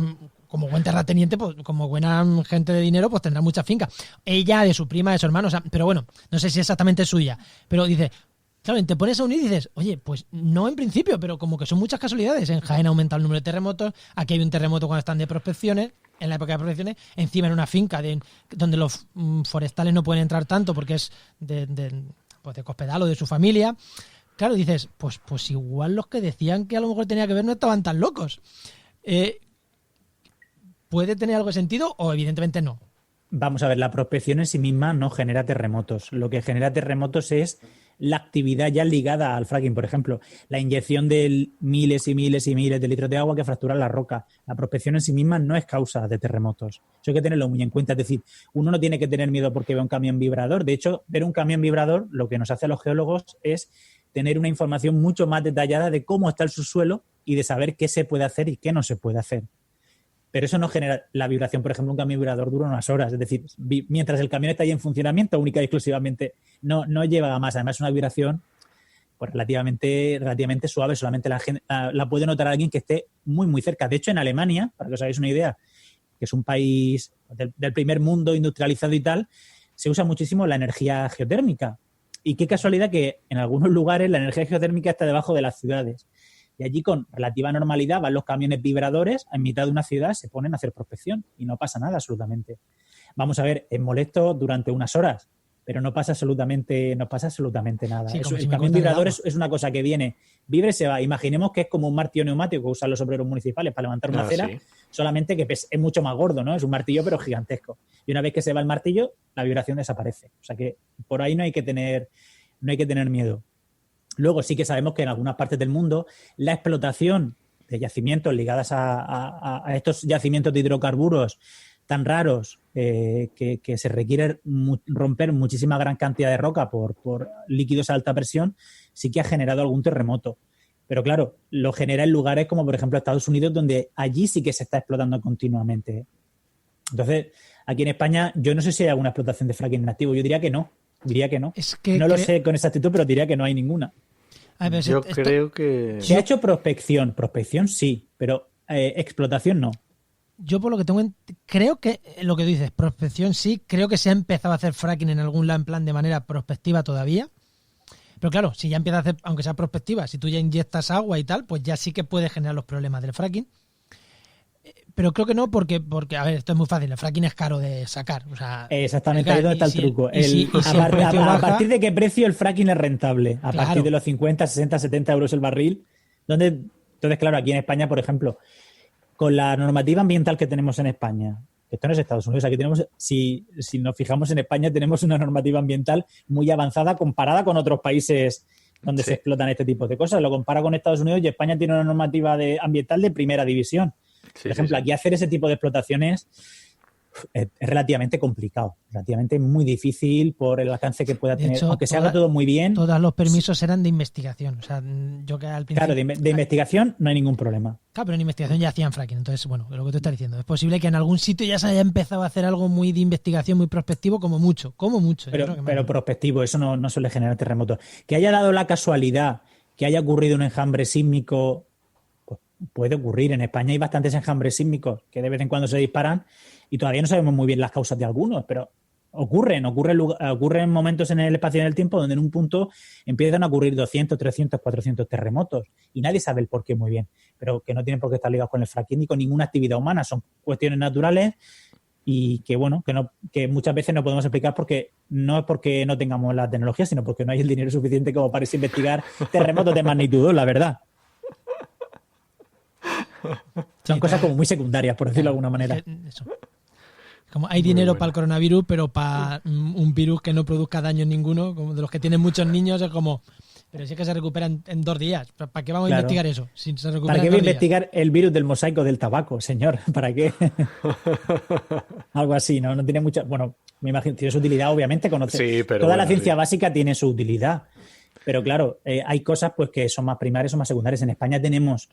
como buen terrateniente, pues, como buena gente de dinero, pues tendrá muchas fincas. Ella, de su prima, de su hermano, o sea, pero bueno, no sé si exactamente es suya. Pero dice, claro, te pones a unir y dices, oye, pues no en principio, pero como que son muchas casualidades. En Jaén ha aumentado el número de terremotos, aquí hay un terremoto cuando están de prospecciones, en la época de prospecciones, encima en una finca donde los forestales no pueden entrar tanto porque es de Cospedal o de su familia. Claro, dices, pues igual los que decían que a lo mejor tenía que ver no estaban tan locos. ¿Puede tener algo de sentido o evidentemente no? Vamos a ver, la prospección en sí misma no genera terremotos. Lo que genera terremotos es la actividad ya ligada al fracking. Por ejemplo, la inyección de miles y miles y miles de litros de agua que fracturan la roca. La prospección en sí misma no es causa de terremotos. Eso hay que tenerlo muy en cuenta. Es decir, uno no tiene que tener miedo porque ve un camión vibrador. De hecho, ver un camión vibrador lo que nos hace a los geólogos es tener una información mucho más detallada de cómo está el subsuelo y de saber qué se puede hacer y qué no se puede hacer. Pero eso no genera la vibración. Por ejemplo, un camión vibrador dura unas horas. Es decir, mientras el camión está ahí en funcionamiento, única y exclusivamente, no lleva más. Además, es una vibración pues, relativamente suave. Solamente la puede notar alguien que esté muy, muy cerca. De hecho, en Alemania, para que os hagáis una idea, que es un país del primer mundo industrializado y tal, se usa muchísimo la energía geotérmica. Y qué casualidad que en algunos lugares la energía geotérmica está debajo de las ciudades. Y allí con relativa normalidad van los camiones vibradores en mitad de una ciudad, se ponen a hacer prospección y no pasa nada absolutamente. Vamos a ver, es molesto durante unas horas, pero no pasa absolutamente nada. Sí, el camión vibrador es una cosa que viene, vibra y se va. Imaginemos que es como un martillo neumático que usan los obreros municipales para levantar una acera, sí. Solamente que es mucho más gordo, ¿no? Es un martillo pero gigantesco. Y una vez que se va el martillo, la vibración desaparece. O sea que por ahí no hay que tener miedo. Luego sí que sabemos que en algunas partes del mundo la explotación de yacimientos ligadas a estos yacimientos de hidrocarburos tan raros que se requiere romper muchísima gran cantidad de roca por líquidos a alta presión, sí que ha generado algún terremoto. Pero claro, lo genera en lugares como por ejemplo Estados Unidos, donde allí sí que se está explotando continuamente. Entonces, aquí en España yo no sé si hay alguna explotación de fracking en activo, yo diría que no. Es que no lo sé con exactitud, pero diría que no hay ninguna. Ver, yo creo que... Se ha hecho prospección sí, pero explotación no. Yo por lo que tengo, creo que lo que tú dices, prospección sí, creo que se ha empezado a hacer fracking en algún lado en plan de manera prospectiva todavía. Pero claro, si ya empieza a hacer, aunque sea prospectiva, si tú ya inyectas agua y tal, pues ya sí que puede generar los problemas del fracking. Pero creo que no, porque a ver, esto es muy fácil. El fracking es caro de sacar. O sea, exactamente, ahí donde está el truco. A partir de qué precio el fracking es rentable. A partir de los 50, 60, 70 euros el barril. Entonces, claro, aquí en España, por ejemplo, con la normativa ambiental que tenemos en España, esto no es Estados Unidos, aquí tenemos, si nos fijamos en España, tenemos una normativa ambiental muy avanzada comparada con otros países donde se explotan este tipo de cosas. Lo compara con Estados Unidos y España tiene una normativa ambiental de primera división. Por ejemplo, aquí hacer ese tipo de explotaciones es relativamente complicado, relativamente muy difícil por el alcance que pueda tener, aunque se haga todo muy bien. Todos los permisos eran de investigación. O sea, yo que al principio... Claro, de investigación no hay ningún problema. Claro, pero en investigación ya hacían fracking. Entonces, bueno, lo que tú estás diciendo, es posible que en algún sitio ya se haya empezado a hacer algo muy de investigación, muy prospectivo, como mucho. Pero prospectivo, eso no suele generar terremotos. Que haya dado la casualidad que haya ocurrido un enjambre sísmico, pues puede ocurrir. En España hay bastantes enjambres sísmicos que de vez en cuando se disparan y todavía no sabemos muy bien las causas de algunos, pero ocurren momentos en el espacio y en el tiempo donde en un punto empiezan a ocurrir 200, 300, 400 terremotos y nadie sabe el por qué muy bien, pero que no tienen por qué estar ligados con el fracking ni con ninguna actividad humana, son cuestiones naturales y que bueno, que muchas veces no podemos explicar porque no es porque no tengamos la tecnología, sino porque no hay el dinero suficiente como para investigar terremotos de magnitud 2, la verdad. Son cosas como muy secundarias, por decirlo de alguna manera. Eso. Como hay dinero para el coronavirus, pero para un virus que no produzca daño ninguno, como de los que tienen muchos niños, es como... Pero si es que se recupera en 2 días. ¿Para qué vamos a investigar eso? Si se recupera ¿Para qué voy a investigar el virus del mosaico del tabaco, señor? ¿Para qué? Algo así, ¿no? No tiene mucha... Bueno, me imagino, tiene su utilidad, obviamente. Sí, pero toda la ciencia básica tiene su utilidad. Pero claro, hay cosas pues que son más primarias o más secundarias. En España tenemos,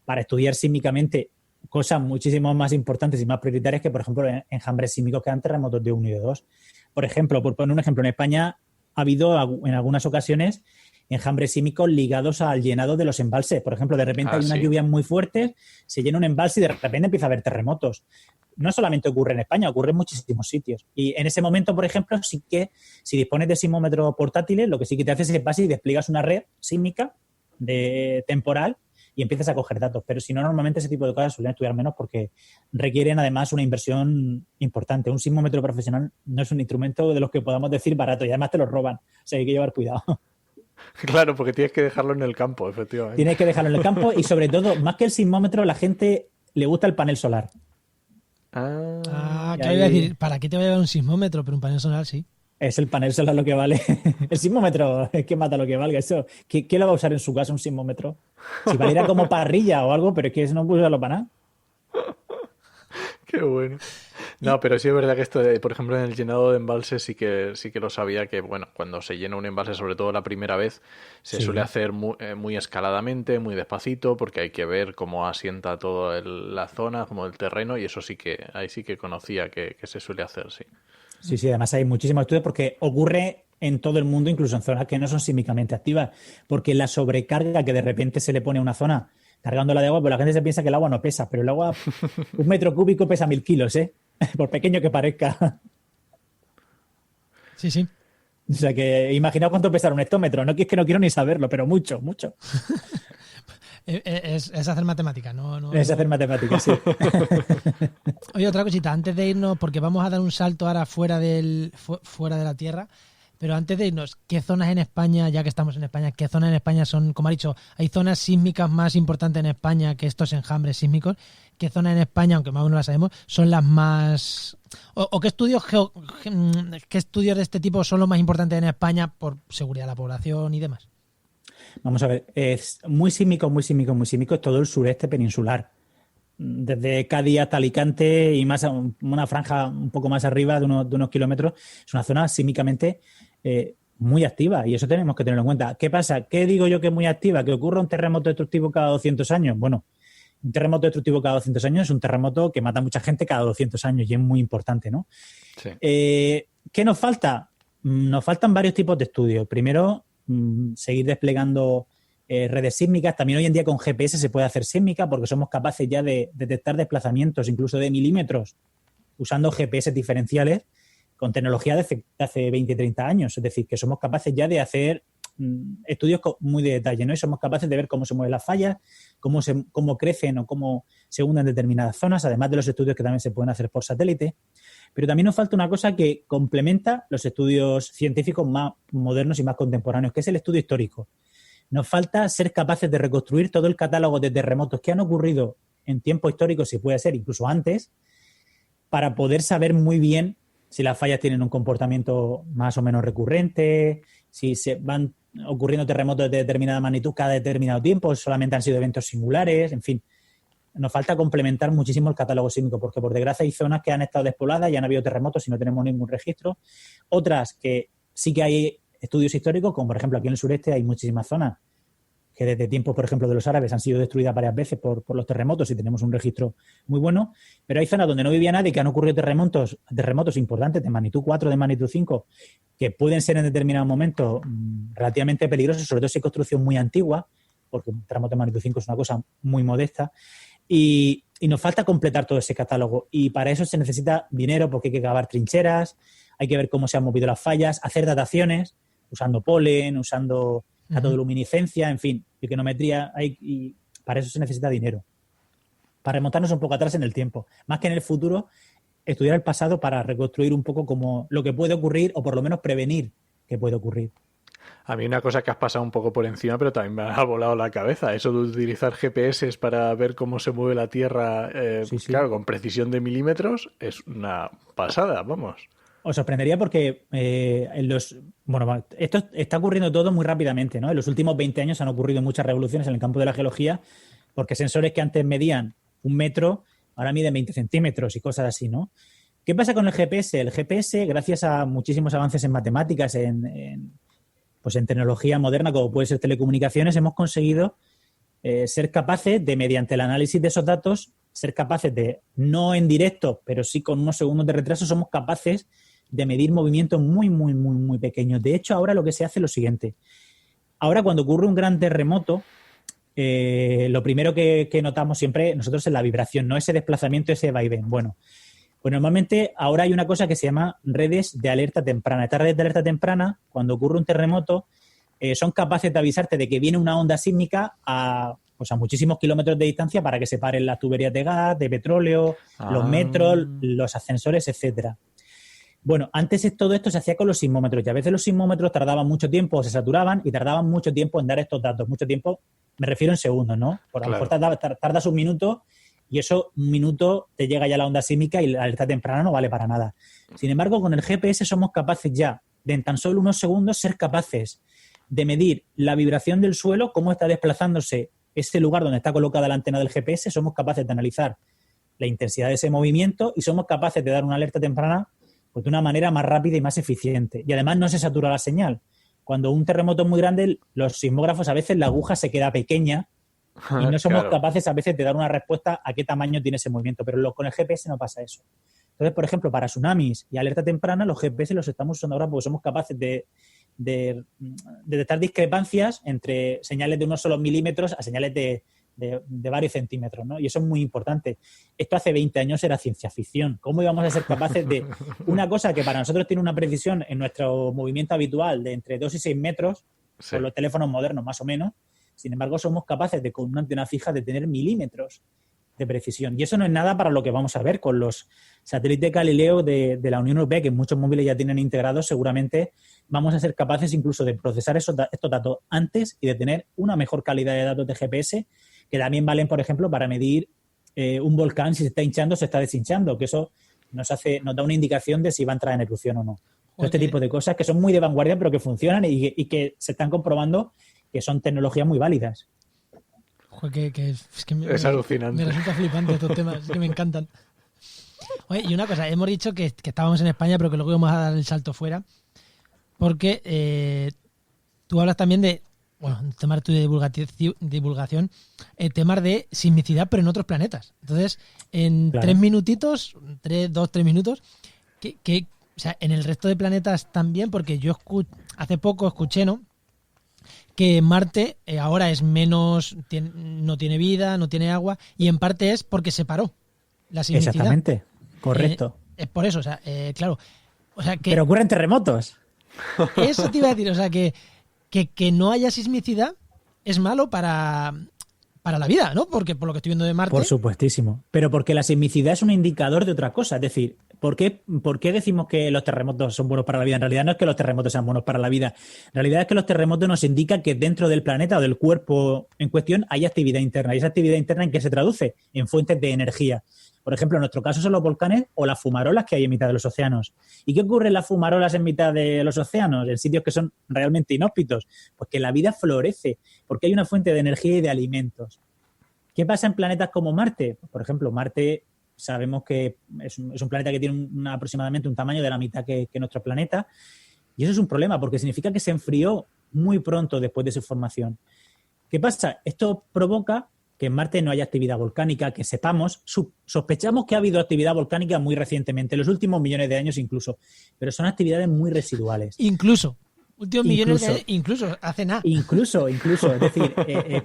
para estudiar sísmicamente, cosas muchísimo más importantes y más prioritarias que, por ejemplo, enjambres sísmicos que dan terremotos de 1 y de 2. Por ejemplo, por poner un ejemplo, en España ha habido en algunas ocasiones enjambres sísmicos ligados al llenado de los embalses. Por ejemplo, de repente hay unas lluvias muy fuertes, se llena un embalse y de repente empieza a haber terremotos. No solamente ocurre en España, ocurre en muchísimos sitios. Y en ese momento, por ejemplo, sí que si dispones de sismómetros portátiles, lo que sí que te haces es vas y despliegas una red sísmica temporal y empiezas a coger datos. Pero si no, normalmente ese tipo de cosas suelen estudiar menos porque requieren además una inversión importante. Un sismómetro profesional no es un instrumento de los que podamos decir barato y además te lo roban. O sea, hay que llevar cuidado. Claro, porque tienes que dejarlo en el campo, efectivamente. Tienes que dejarlo en el campo y sobre todo, más que el sismómetro, la gente le gusta el panel solar. ¿Qué voy a decir? ¿Para qué te va a llevar un sismómetro? Pero un panel solar sí. Es el panel solar lo que vale. El sismómetro es que mata lo que valga. Eso. ¿Qué lo va a usar en su casa un sismómetro? Si valiera como parrilla o algo, pero es que eso no puede usarlo para nada. Qué bueno. No, pero sí es verdad que esto, por ejemplo, en el llenado de embalses sí que lo sabía que, bueno, cuando se llena un embalse, sobre todo la primera vez, se suele hacer muy escaladamente, muy despacito, porque hay que ver cómo asienta toda la zona, como el terreno, y eso ahí sí que conocía que se suele hacer, sí. Sí, además hay muchísimos estudios porque ocurre en todo el mundo, incluso en zonas que no son sísmicamente activas, porque la sobrecarga que de repente se le pone a una zona cargándola de agua, pues la gente se piensa que el agua no pesa, pero el agua, 1 metro cúbico pesa 1000 kilos, por pequeño que parezca. Sí. O sea que imaginaos cuánto pesará un hectómetro, no es que no quiero ni saberlo, pero mucho. Es hacer matemáticas, ¿no? Es hacer matemáticas, sí. Oye, otra cosita, antes de irnos, porque vamos a dar un salto ahora fuera de la Tierra, pero antes de irnos, ¿qué zonas en España, ya que estamos en España, qué zonas en España son, como ha dicho, hay zonas sísmicas más importantes en España que estos enjambres sísmicos? ¿Qué zonas en España, aunque más o menos las sabemos, son las más... ¿O qué estudios de este tipo son los más importantes en España por seguridad de la población y demás? Vamos a ver, es muy sísmico es todo el sureste peninsular. Desde Cádiz hasta Alicante y más una franja un poco más arriba de unos kilómetros. Es una zona sísmicamente muy activa y eso tenemos que tenerlo en cuenta. ¿Qué pasa? ¿Qué digo yo que es muy activa? ¿Que ocurra un terremoto destructivo cada 200 años? Bueno, un terremoto destructivo cada 200 años es un terremoto que mata a mucha gente cada 200 años y es muy importante, ¿no? Sí. ¿Qué nos falta? Nos faltan varios tipos de estudios. Primero, seguir desplegando redes sísmicas. También hoy en día con GPS se puede hacer sísmica porque somos capaces ya de detectar desplazamientos incluso de milímetros usando GPS diferenciales con tecnología de hace 20, 30 años. Es decir, que somos capaces ya de hacer estudios muy de detalle, ¿no? Y somos capaces de ver cómo se mueven las fallas, cómo crecen o cómo se hunden determinadas zonas, además de los estudios que también se pueden hacer por satélite. Pero también nos falta una cosa que complementa los estudios científicos más modernos y más contemporáneos, que es el estudio histórico. Nos falta ser capaces de reconstruir todo el catálogo de terremotos que han ocurrido en tiempo histórico, si puede ser, incluso antes, para poder saber muy bien si las fallas tienen un comportamiento más o menos recurrente, si se van ocurriendo terremotos de determinada magnitud cada determinado tiempo, solamente han sido eventos singulares, en fin. Nos falta complementar muchísimo el catálogo sísmico, porque por desgracia hay zonas que han estado despobladas y han habido terremotos y no tenemos ningún registro. Otras que sí que hay estudios históricos, como por ejemplo aquí en el sureste hay muchísimas zonas que desde tiempos, por ejemplo, de los árabes han sido destruidas varias veces por los terremotos y tenemos un registro muy bueno, pero hay zonas donde no vivía nadie, que han ocurrido terremotos importantes de magnitud 4, de magnitud 5, que pueden ser en determinados momentos relativamente peligrosos, sobre todo si hay construcción muy antigua, porque un terremoto de magnitud 5 es una cosa muy modesta, y nos falta completar todo ese catálogo, y para eso se necesita dinero, porque hay que cavar trincheras, hay que ver cómo se han movido las fallas, hacer dataciones, usando polen, usando fotoluminiscencia, en fin, piquenometría, y para eso se necesita dinero. Para remontarnos un poco atrás en el tiempo, más que en el futuro, estudiar el pasado para reconstruir un poco como lo que puede ocurrir, o por lo menos prevenir que puede ocurrir. A mí una cosa que has pasado un poco por encima, pero también me ha volado la cabeza, eso de utilizar GPS para ver cómo se mueve la Tierra, Sí. claro, con precisión de milímetros, es una pasada, vamos. Os sorprendería porque esto está ocurriendo todo muy rápidamente, ¿no? En los últimos 20 años han ocurrido muchas revoluciones en el campo de la geología, porque sensores que antes medían 1 metro, ahora miden 20 centímetros y cosas así, ¿no? ¿Qué pasa con el GPS? El GPS, gracias a muchísimos avances en matemáticas, en tecnología moderna, como puede ser telecomunicaciones, hemos conseguido ser capaces de, mediante el análisis de esos datos, ser capaces de, no en directo, pero sí con unos segundos de retraso, somos capaces de medir movimientos muy, muy, muy, muy pequeños. De hecho, ahora lo que se hace es lo siguiente. Ahora, cuando ocurre un gran terremoto, lo primero que notamos siempre nosotros es la vibración, no ese desplazamiento, ese vaivén. Bueno, pues normalmente ahora hay una cosa que se llama redes de alerta temprana. Estas redes de alerta temprana, cuando ocurre un terremoto, son capaces de avisarte de que viene una onda sísmica a muchísimos kilómetros de distancia para que se paren las tuberías de gas, de petróleo, los metros, los ascensores, etcétera. Bueno, antes todo esto se hacía con los sismómetros y a veces los sismómetros tardaban mucho tiempo, se saturaban y tardaban mucho tiempo en dar estos datos. Mucho tiempo, me refiero en segundos, ¿no? Por a lo mejor tardas 1 minuto y eso 1 minuto te llega ya la onda sísmica y la alerta temprana no vale para nada. Sin embargo, con el GPS somos capaces ya de en tan solo unos segundos ser capaces de medir la vibración del suelo, cómo está desplazándose ese lugar donde está colocada la antena del GPS, somos capaces de analizar la intensidad de ese movimiento y somos capaces de dar una alerta temprana pues de una manera más rápida y más eficiente. Y además no se satura la señal. Cuando un terremoto es muy grande, los sismógrafos a veces la aguja se queda pequeña y no somos capaces a veces de dar una respuesta a qué tamaño tiene ese movimiento. Pero con el GPS no pasa eso. Entonces, por ejemplo, para tsunamis y alerta temprana, los GPS los estamos usando ahora porque somos capaces de detectar discrepancias entre señales de unos solos milímetros a señales de varios centímetros, ¿no? Y eso es muy importante. Esto hace 20 años era ciencia ficción. ¿Cómo íbamos a ser capaces de una cosa que para nosotros tiene una precisión en nuestro movimiento habitual de entre 2 y 6 metros, sí, con los teléfonos modernos más o menos? Sin embargo, somos capaces de, con una antena fija, de tener milímetros de precisión. Y eso no es nada para lo que vamos a ver con los satélites Galileo de la Unión Europea, que muchos móviles ya tienen integrados. Seguramente vamos a ser capaces incluso de procesar estos datos antes y de tener una mejor calidad de datos de GPS, que también valen, por ejemplo, para medir un volcán si se está hinchando o se está deshinchando, que eso nos da una indicación de si va a entrar en erupción o no. Este tipo de cosas que son muy de vanguardia, pero que funcionan y que se están comprobando que son tecnologías muy válidas. Joder, es que es alucinante. Me resulta flipante estos temas, es que me encantan. Oye, y una cosa, hemos dicho que estábamos en España, pero que luego íbamos a dar el salto fuera, porque tú hablas también de, temas de divulgación, temas de sismicidad, pero en otros planetas. Entonces, en claro, 3 minutitos, 2-3 minutos, o sea, en el resto de planetas también, porque yo hace poco escuché, ¿no?, que Marte ahora es menos, no tiene vida, no tiene agua, y en parte es porque se paró la sismicidad. Exactamente, correcto. Es por eso, o sea, claro. O sea, que pero ocurren terremotos. Eso te iba a decir, o sea, que no haya sismicidad es malo para la vida, ¿no? Porque por lo que estoy viendo de Marte... Por supuestísimo. Pero porque la sismicidad es un indicador de otra cosa. Es decir, ¿por qué decimos que los terremotos son buenos para la vida? En realidad no es que los terremotos sean buenos para la vida. En realidad es que los terremotos nos indican que dentro del planeta o del cuerpo en cuestión hay actividad interna. ¿Y esa actividad interna en qué se traduce? En fuentes de energía. Por ejemplo, en nuestro caso son los volcanes o las fumarolas que hay en mitad de los océanos. ¿Y qué ocurre en las fumarolas en mitad de los océanos, en sitios que son realmente inhóspitos? Pues que la vida florece, porque hay una fuente de energía y de alimentos. ¿Qué pasa en planetas como Marte? Por ejemplo, Marte sabemos que es un planeta que tiene aproximadamente un tamaño de la mitad que nuestro planeta, y eso es un problema, porque significa que se enfrió muy pronto después de su formación. ¿Qué pasa? Esto provoca que en Marte no haya actividad volcánica, que sepamos, sospechamos que ha habido actividad volcánica muy recientemente, en los últimos millones de años incluso, pero son actividades muy residuales. Últimos millones de años, incluso hace nada. Incluso. Es decir,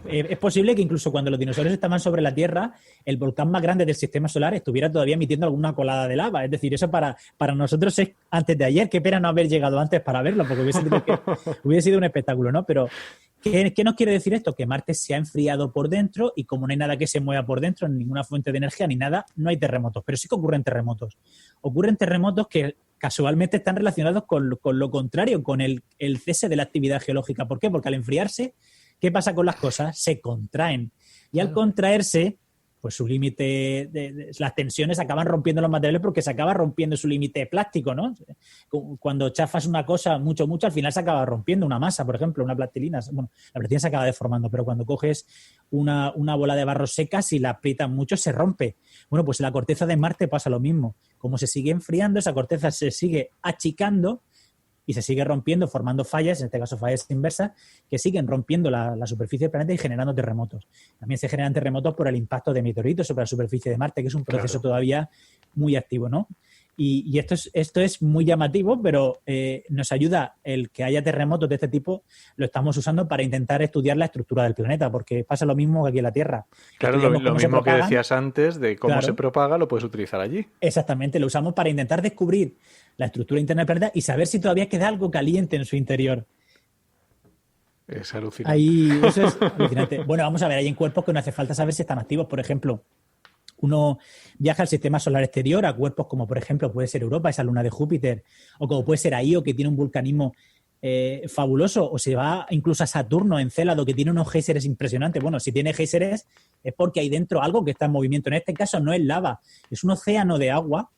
es posible que incluso cuando los dinosaurios estaban sobre la Tierra, el volcán más grande del sistema solar estuviera todavía emitiendo alguna colada de lava. Es decir, eso para nosotros es antes de ayer. Qué pena no haber llegado antes para verlo, porque hubiese sido un espectáculo, ¿no? Pero ¿qué nos quiere decir esto? Que Marte se ha enfriado por dentro y como no hay nada que se mueva por dentro, ninguna fuente de energía ni nada, no hay terremotos. Pero sí que ocurren terremotos. Ocurren terremotos que casualmente están relacionados con lo contrario, con el cese de la actividad geológica. ¿Por qué? Porque al enfriarse, ¿qué pasa con las cosas? Se contraen. Y al contraerse, pues su límite, las tensiones acaban rompiendo los materiales porque se acaba rompiendo su límite plástico, ¿no? Cuando chafas una cosa mucho, al final se acaba rompiendo una masa, por ejemplo, una plastilina. Bueno, la plastilina se acaba deformando, pero cuando coges una bola de barro seca, si la aprietas mucho, se rompe. Bueno, pues en la corteza de Marte pasa lo mismo. Como se sigue enfriando, esa corteza se sigue achicando y se sigue rompiendo, formando fallas, en este caso fallas inversas, que siguen rompiendo la superficie del planeta y generando terremotos. También se generan terremotos por el impacto de meteoritos sobre la superficie de Marte, que es un proceso todavía muy activo, ¿no? Y esto es muy llamativo, pero nos ayuda el que haya terremotos de este tipo, lo estamos usando para intentar estudiar la estructura del planeta, porque pasa lo mismo que aquí en la Tierra. Claro, lo mismo que decías antes de cómo se propaga, lo puedes utilizar allí. Exactamente, lo usamos para intentar descubrir la estructura interna del planeta y saber si todavía queda algo caliente en su interior. Es alucinante. Ahí, eso es alucinante. Bueno, vamos a ver, hay en cuerpos que no hace falta saber si están activos. Por ejemplo, uno viaja al sistema solar exterior a cuerpos como, por ejemplo, puede ser Europa, esa luna de Júpiter, o como puede ser Io, que tiene un vulcanismo fabuloso, o se va incluso a Saturno, Encélado, que tiene unos géiseres impresionantes. Bueno, si tiene géiseres es porque hay dentro algo que está en movimiento. En este caso no es lava, es un océano de agua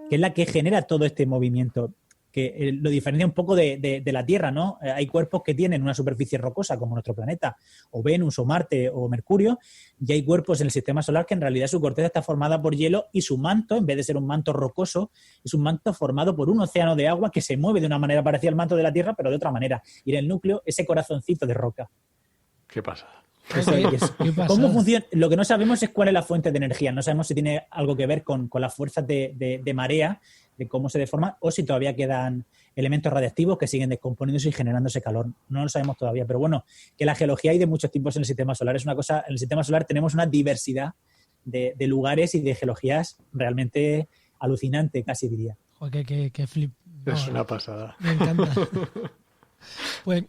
que es la que genera todo este movimiento, que lo diferencia un poco de la Tierra, ¿no? Hay cuerpos que tienen una superficie rocosa, como nuestro planeta, o Venus, o Marte, o Mercurio, y hay cuerpos en el sistema solar que en realidad su corteza está formada por hielo y su manto, en vez de ser un manto rocoso, es un manto formado por un océano de agua que se mueve de una manera parecida al manto de la Tierra, pero de otra manera. Y en el núcleo, ese corazoncito de roca. ¿Qué pasa? ¿Cómo funciona? Lo que no sabemos es cuál es la fuente de energía. No sabemos si tiene algo que ver con las fuerzas de marea, de cómo se deforma, o si todavía quedan elementos radiactivos que siguen descomponiéndose y generándose calor. No lo sabemos todavía. Pero bueno, que la geología hay de muchos tipos en el sistema solar. Es una cosa, en el sistema solar tenemos una diversidad de lugares y de geologías realmente alucinante, casi diría. Joder, qué flip. No, es una pasada. Me encanta. Pues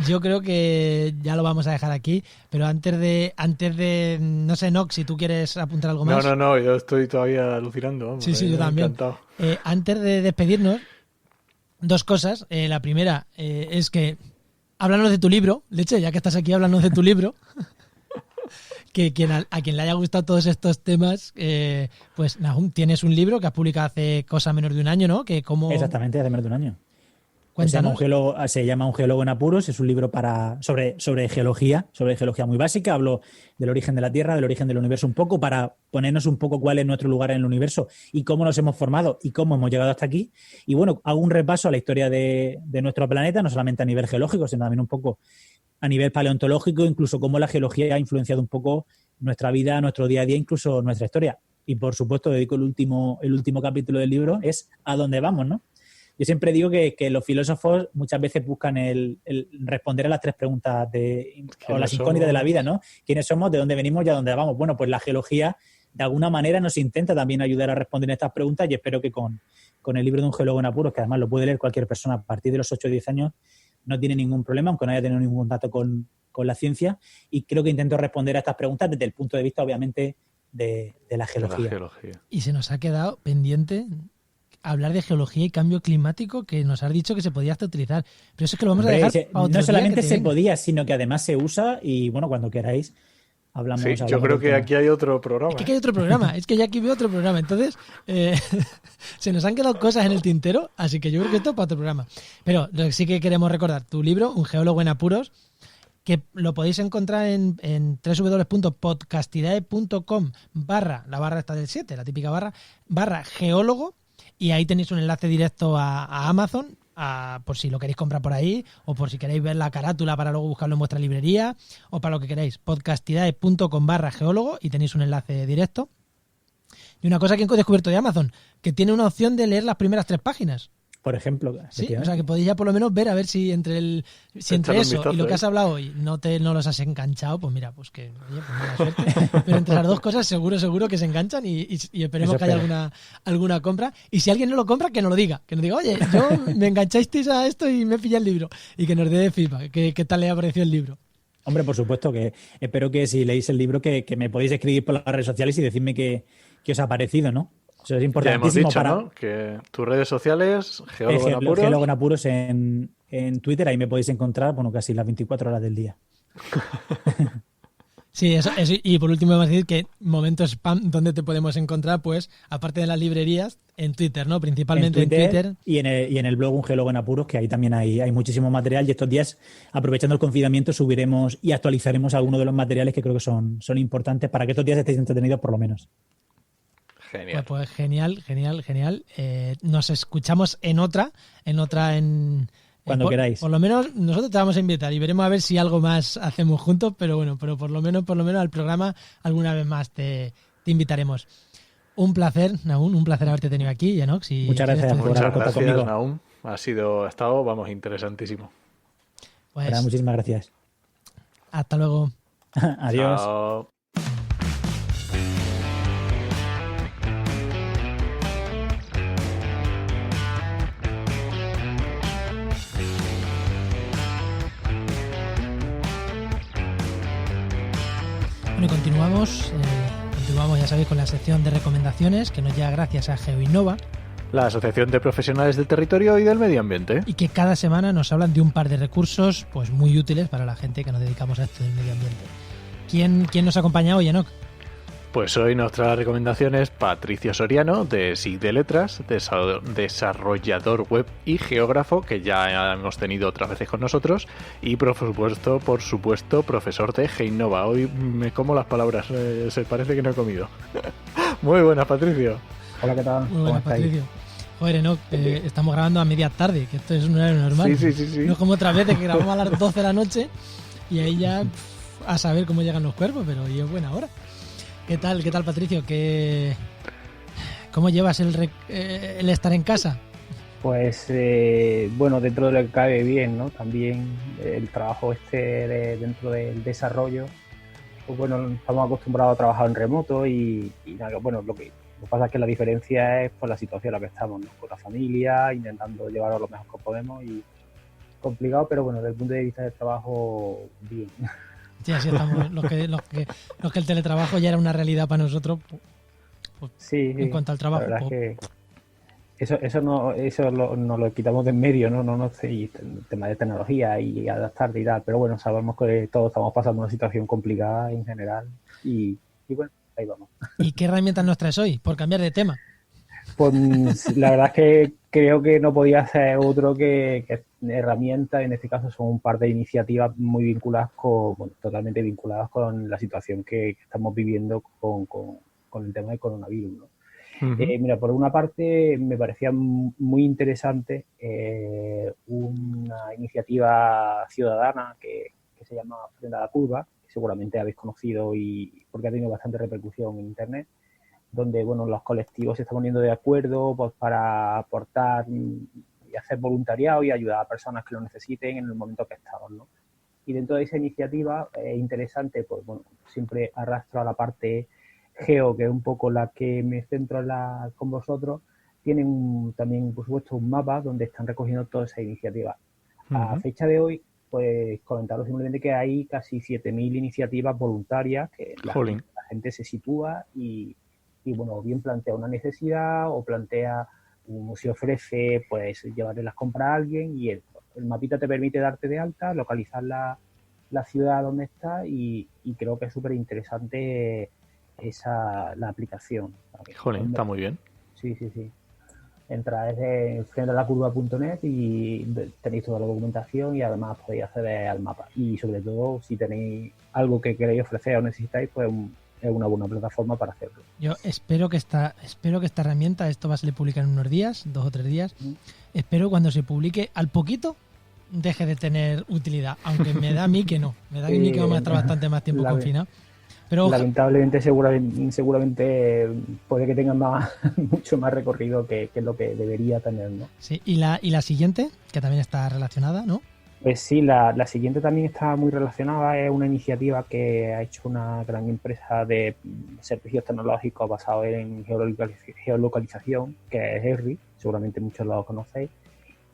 yo creo que ya lo vamos a dejar aquí, pero antes de no sé, Nox, si tú quieres apuntar algo más. No, yo estoy todavía alucinando. Vamos, sí, yo también. Antes de despedirnos, dos cosas. La primera es que háblanos de tu libro, Leche, ya que estás aquí, háblanos de tu libro. Que a quien le haya gustado todos estos temas, pues Nahum, tienes un libro que has publicado hace cosa menos de un año, ¿no? Exactamente, hace menos de un año. Cuéntanos. Se llama Un geólogo en apuros, es un libro sobre geología muy básica. Hablo del origen de la Tierra, del origen del universo un poco, para ponernos un poco cuál es nuestro lugar en el universo y cómo nos hemos formado y cómo hemos llegado hasta aquí. Y bueno, hago un repaso a la historia de nuestro planeta, no solamente a nivel geológico, sino también un poco a nivel paleontológico, incluso cómo la geología ha influenciado un poco nuestra vida, nuestro día a día, incluso nuestra historia. Y por supuesto, dedico el último capítulo del libro, es a dónde vamos, ¿no? Yo siempre digo que los filósofos muchas veces buscan el responder a las tres preguntas o las incógnitas de la vida, ¿no? ¿Quiénes somos? ¿De dónde venimos y a dónde vamos? Bueno, pues la geología de alguna manera nos intenta también ayudar a responder estas preguntas y espero que con el libro de Un geólogo en apuros, que además lo puede leer cualquier persona a partir de los 8 o 10 años, no tiene ningún problema, aunque no haya tenido ningún contacto con la ciencia, y creo que intento responder a estas preguntas desde el punto de vista, obviamente, de la geología. Y se nos ha quedado pendiente hablar de geología y cambio climático, que nos has dicho que se podía hasta utilizar. Pero eso es que lo vamos a Hombre, dejar para otro no solamente día se podía, sino que además se usa y bueno, cuando queráis hablamos. Sí, yo creo que aquí hay otro programa. Es que aquí hay otro programa, es que ya aquí veo otro programa. Entonces, se nos han quedado cosas en el tintero, así que yo creo que esto es para otro programa. Pero lo que sí que queremos recordar, tu libro, Un geólogo en apuros, que lo podéis encontrar en www.podcastidae.com la barra esta del 7, la típica barra geólogo, y ahí tenéis un enlace directo a Amazon, por si lo queréis comprar por ahí, o por si queréis ver la carátula para luego buscarlo en vuestra librería, o para lo que queráis, podcastidae.com geólogo, y tenéis un enlace directo. Y una cosa que he descubierto de Amazon, que tiene una opción de leer las primeras 3 páginas. Por ejemplo. Sí, o sea que podéis ya por lo menos ver a ver si entre eso y lo que has hablado hoy no los has enganchado, pues mira, pues que oye, pues mala suerte. Pero entre las dos cosas seguro que se enganchan y esperemos que haya alguna compra. Y si alguien no lo compra, que nos lo diga. Que nos diga, oye, yo me enganchasteis a esto y me pillé el libro. Y que nos dé feedback, qué tal le ha parecido el libro. Hombre, por supuesto, que espero que si leéis el libro que me podéis escribir por las redes sociales y decirme qué os ha parecido, ¿no? Eso es importantísimo. Ya hemos dicho, ¿no? Que tus redes sociales, Geólogo en Apuros. Geólogo en Apuros en Twitter, ahí me podéis encontrar, bueno, casi las 24 horas del día. Sí, eso, y por último vamos a decir que Momento Spam, ¿dónde te podemos encontrar? Pues, aparte de las librerías, en Twitter, ¿no? Principalmente en Twitter. Y en el blog Un geólogo en Apuros, que ahí también hay muchísimo material, y estos días, aprovechando el confinamiento, subiremos y actualizaremos algunos de los materiales que creo que son importantes para que estos días estéis entretenidos por lo menos. Genial. Pues genial. Nos escuchamos en otra. Cuando queráis. Por lo menos nosotros te vamos a invitar y veremos a ver si algo más hacemos juntos, pero bueno, por lo menos al programa alguna vez más te invitaremos. Un placer, Nahum, un placer haberte tenido aquí, Enoch. Muchas gracias por haber contado conmigo. Nahum. Ha estado, vamos, interesantísimo. Pues, muchísimas gracias. Hasta luego. Adiós. Chao. Bueno, y continuamos, ya sabéis, con la sección de recomendaciones que nos llega gracias a GeoInnova. La Asociación de Profesionales del Territorio y del Medio Ambiente. Y que cada semana nos hablan de un par de recursos pues muy útiles para la gente que nos dedicamos a esto del medio ambiente. ¿Quién nos acompaña hoy, Enoch? Pues hoy nuestra recomendación es Patricio Soriano, de SIG de Letras, desarrollador web y geógrafo, que ya hemos tenido otras veces con nosotros, y por supuesto, profesor de GeoInnova. Hoy me como las palabras, se parece que no he comido. Muy buenas, Patricio. Hola, ¿qué tal? Muy buenas, Patricio. Joder, Enoch, estamos grabando a media tarde, que esto es un horario normal. Sí. No es como otras veces que grabamos a las 12 de la noche y ahí ya a saber cómo llegan los cuerpos, pero hoy es buena hora. ¿Qué tal, Patricio? ¿Cómo llevas el estar en casa? Pues, bueno, dentro de lo que cabe bien, ¿no? También el trabajo dentro del desarrollo, pues bueno, estamos acostumbrados a trabajar en remoto y nada, bueno, lo que pasa es que la diferencia es por la situación en la que estamos, ¿no? Con la familia, intentando llevarlo lo mejor que podemos y complicado, pero bueno, desde el punto de vista del trabajo, bien. Sí, así estamos. Los que el teletrabajo ya era una realidad para nosotros, pues, sí, en cuanto al trabajo. La verdad es que eso nos lo quitamos de en medio, no sé, tema de tecnología y adaptarte y tal, pero bueno, sabemos que todos estamos pasando una situación complicada en general y bueno, ahí vamos. ¿Y qué herramientas nos traes hoy, por cambiar de tema? Pues la verdad es que creo que no podía ser otro que herramientas. En este caso son un par de iniciativas muy vinculadas totalmente vinculadas con la situación que estamos viviendo con el tema del coronavirus, ¿no? Uh-huh. Mira, por una parte me parecía muy interesante una iniciativa ciudadana que se llama Frena la Curva, que seguramente habéis conocido y porque ha tenido bastante repercusión en internet, donde bueno, los colectivos se están poniendo de acuerdo pues, para aportar y hacer voluntariado y ayudar a personas que lo necesiten en el momento que estamos, ¿no? Y dentro de esa iniciativa interesante, pues bueno, siempre arrastro a la parte geo, que es un poco la que me centro con vosotros. Tienen también, por supuesto, un mapa donde están recogiendo todas esas iniciativas. Uh-huh. A fecha de hoy, pues comentaros simplemente que hay casi 7.000 iniciativas voluntarias que la gente se sitúa y bueno, bien plantea una necesidad o plantea uno se ofrece pues llevarle las compras a alguien y el mapita te permite darte de alta, localizar la ciudad donde está y creo que es súper interesante la aplicación. Jolín, está muy bien. Sí. Entráis en frenadalacurva.net y tenéis toda la documentación y además podéis acceder al mapa. Y sobre todo, si tenéis algo que queréis ofrecer o necesitáis, pues es una buena plataforma para hacerlo. Yo espero que esta herramienta, esto va a salir publicado en unos días, 2 o 3 días, espero cuando se publique al poquito deje de tener utilidad, aunque me da a mí que no. Me da a mí que vamos a estar bastante más tiempo confinados. Pero lamentablemente, seguramente puede que tenga mucho más recorrido que lo que debería tener, ¿no? Sí, y la siguiente, que también está relacionada, ¿no? Pues sí, la siguiente también está muy relacionada. Es una iniciativa que ha hecho una gran empresa de servicios tecnológicos basados en geolocalización, que es ERRI, seguramente muchos lo conocéis,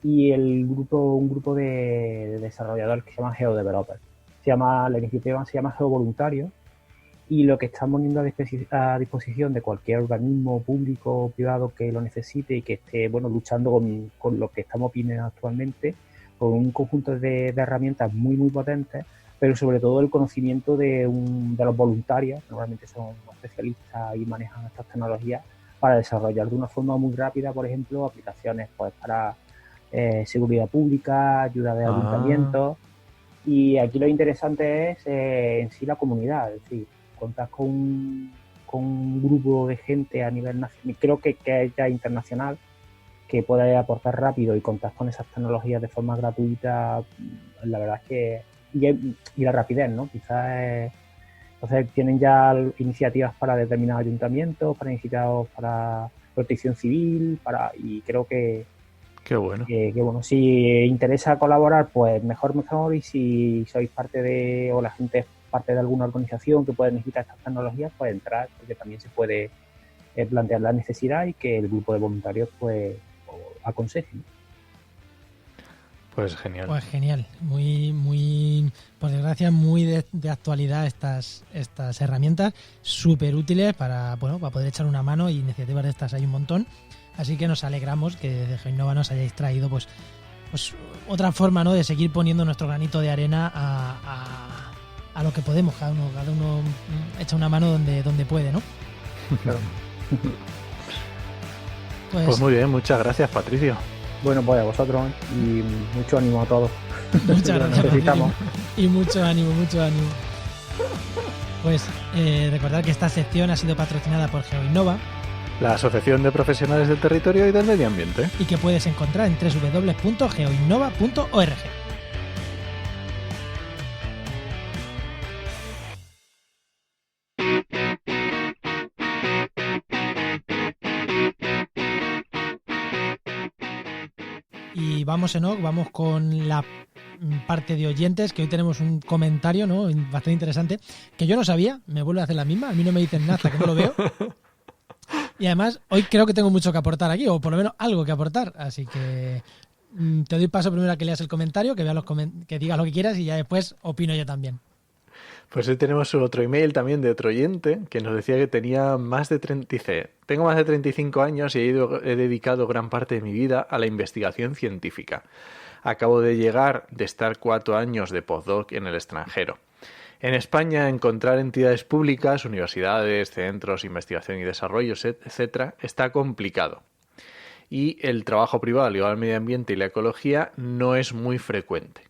y un grupo de desarrolladores que se llama GeoDevelopers. La iniciativa se llama GeoVoluntarios, y lo que están poniendo a disposición de cualquier organismo público o privado que lo necesite y que esté luchando con lo que estamos viviendo actualmente, con un conjunto de herramientas muy muy potentes, pero sobre todo el conocimiento de los voluntarios, normalmente son especialistas y manejan estas tecnologías, para desarrollar de una forma muy rápida, por ejemplo, aplicaciones pues para seguridad pública, ayuda de ayuntamientos. Y aquí lo interesante es en sí la comunidad, es decir, contar con un grupo de gente a nivel nacional, creo que es ya internacional, que pueda aportar rápido y contar con esas tecnologías de forma gratuita. La verdad es que y la rapidez, ¿no? Quizás entonces tienen ya iniciativas para determinados ayuntamientos, para iniciativas para protección civil, y creo que qué bueno. Que bueno, si interesa colaborar, pues mejor, y si sois parte o la gente es parte de alguna organización que puede necesitar estas tecnologías, pues entrar, porque también se puede plantear la necesidad y que el grupo de voluntarios pues aconseje. Pues genial. Pues genial, muy, por desgracia, muy de actualidad estas herramientas, súper útiles para poder echar una mano, y iniciativas de estas hay un montón. Así que nos alegramos que desde GeoInnova nos hayáis traído pues otra forma, ¿no?, de seguir poniendo nuestro granito de arena a lo que podemos. Cada uno echa una mano donde puede, ¿no? Claro. Pues muy bien, muchas gracias, Patricio. Bueno, pues a vosotros y mucho ánimo a todos. Muchas gracias, necesitamos. Y mucho ánimo. Pues recordad que esta sección ha sido patrocinada por GeoInnova, la Asociación de Profesionales del Territorio y del Medio Ambiente, y que puedes encontrar en www.geoinnova.org. Y vamos con la parte de oyentes, que hoy tenemos un comentario, ¿no?, bastante interesante, que yo no sabía, me vuelve a hacer la misma, a mí no me dicen nada hasta que no lo veo. Y además, hoy creo que tengo mucho que aportar aquí, o por lo menos algo que aportar, así que te doy paso primero a que leas el comentario, que que digas lo que quieras, y ya después opino yo también. Pues hoy tenemos otro email también de otro oyente que nos decía que tenía tengo más de 35 años y he dedicado gran parte de mi vida a la investigación científica. Acabo de llegar de estar 4 años de postdoc en el extranjero. En España, encontrar entidades públicas, universidades, centros, investigación y desarrollo, etcétera, está complicado. Y el trabajo privado ligado al medio ambiente y la ecología no es muy frecuente.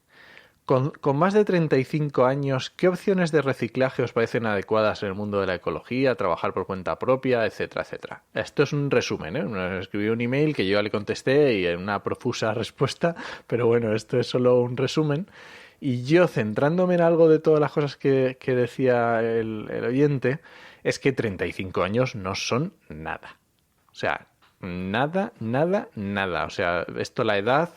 Con más de 35 años, ¿qué opciones de reciclaje os parecen adecuadas en el mundo de la ecología, trabajar por cuenta propia, etcétera, etcétera? Esto es un resumen, ¿eh? Me escribió un email que yo ya le contesté y en una profusa respuesta, pero bueno, esto es solo un resumen. Y yo, centrándome en algo de todas las cosas que decía el oyente, es que 35 años no son nada. O sea, nada. O sea, la edad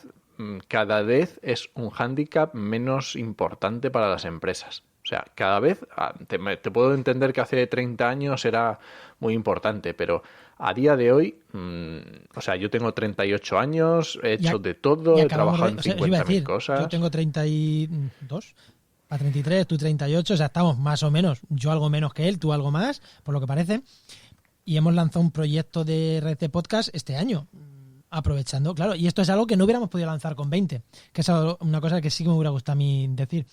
cada vez es un hándicap menos importante para las empresas. O sea, cada vez, te puedo entender que hace 30 años era muy importante, pero a día de hoy, o sea, yo tengo 38 años, he hecho de todo, he trabajado en 50.000 cosas. Yo tengo 32, a 33, tú 38, o sea, estamos más o menos, yo algo menos que él, tú algo más, por lo que parece, y hemos lanzado un proyecto de red de podcast este año. aprovechando, claro. Y esto es algo que no hubiéramos podido lanzar con 20, que es una cosa que sí que me hubiera gustado a mí decir.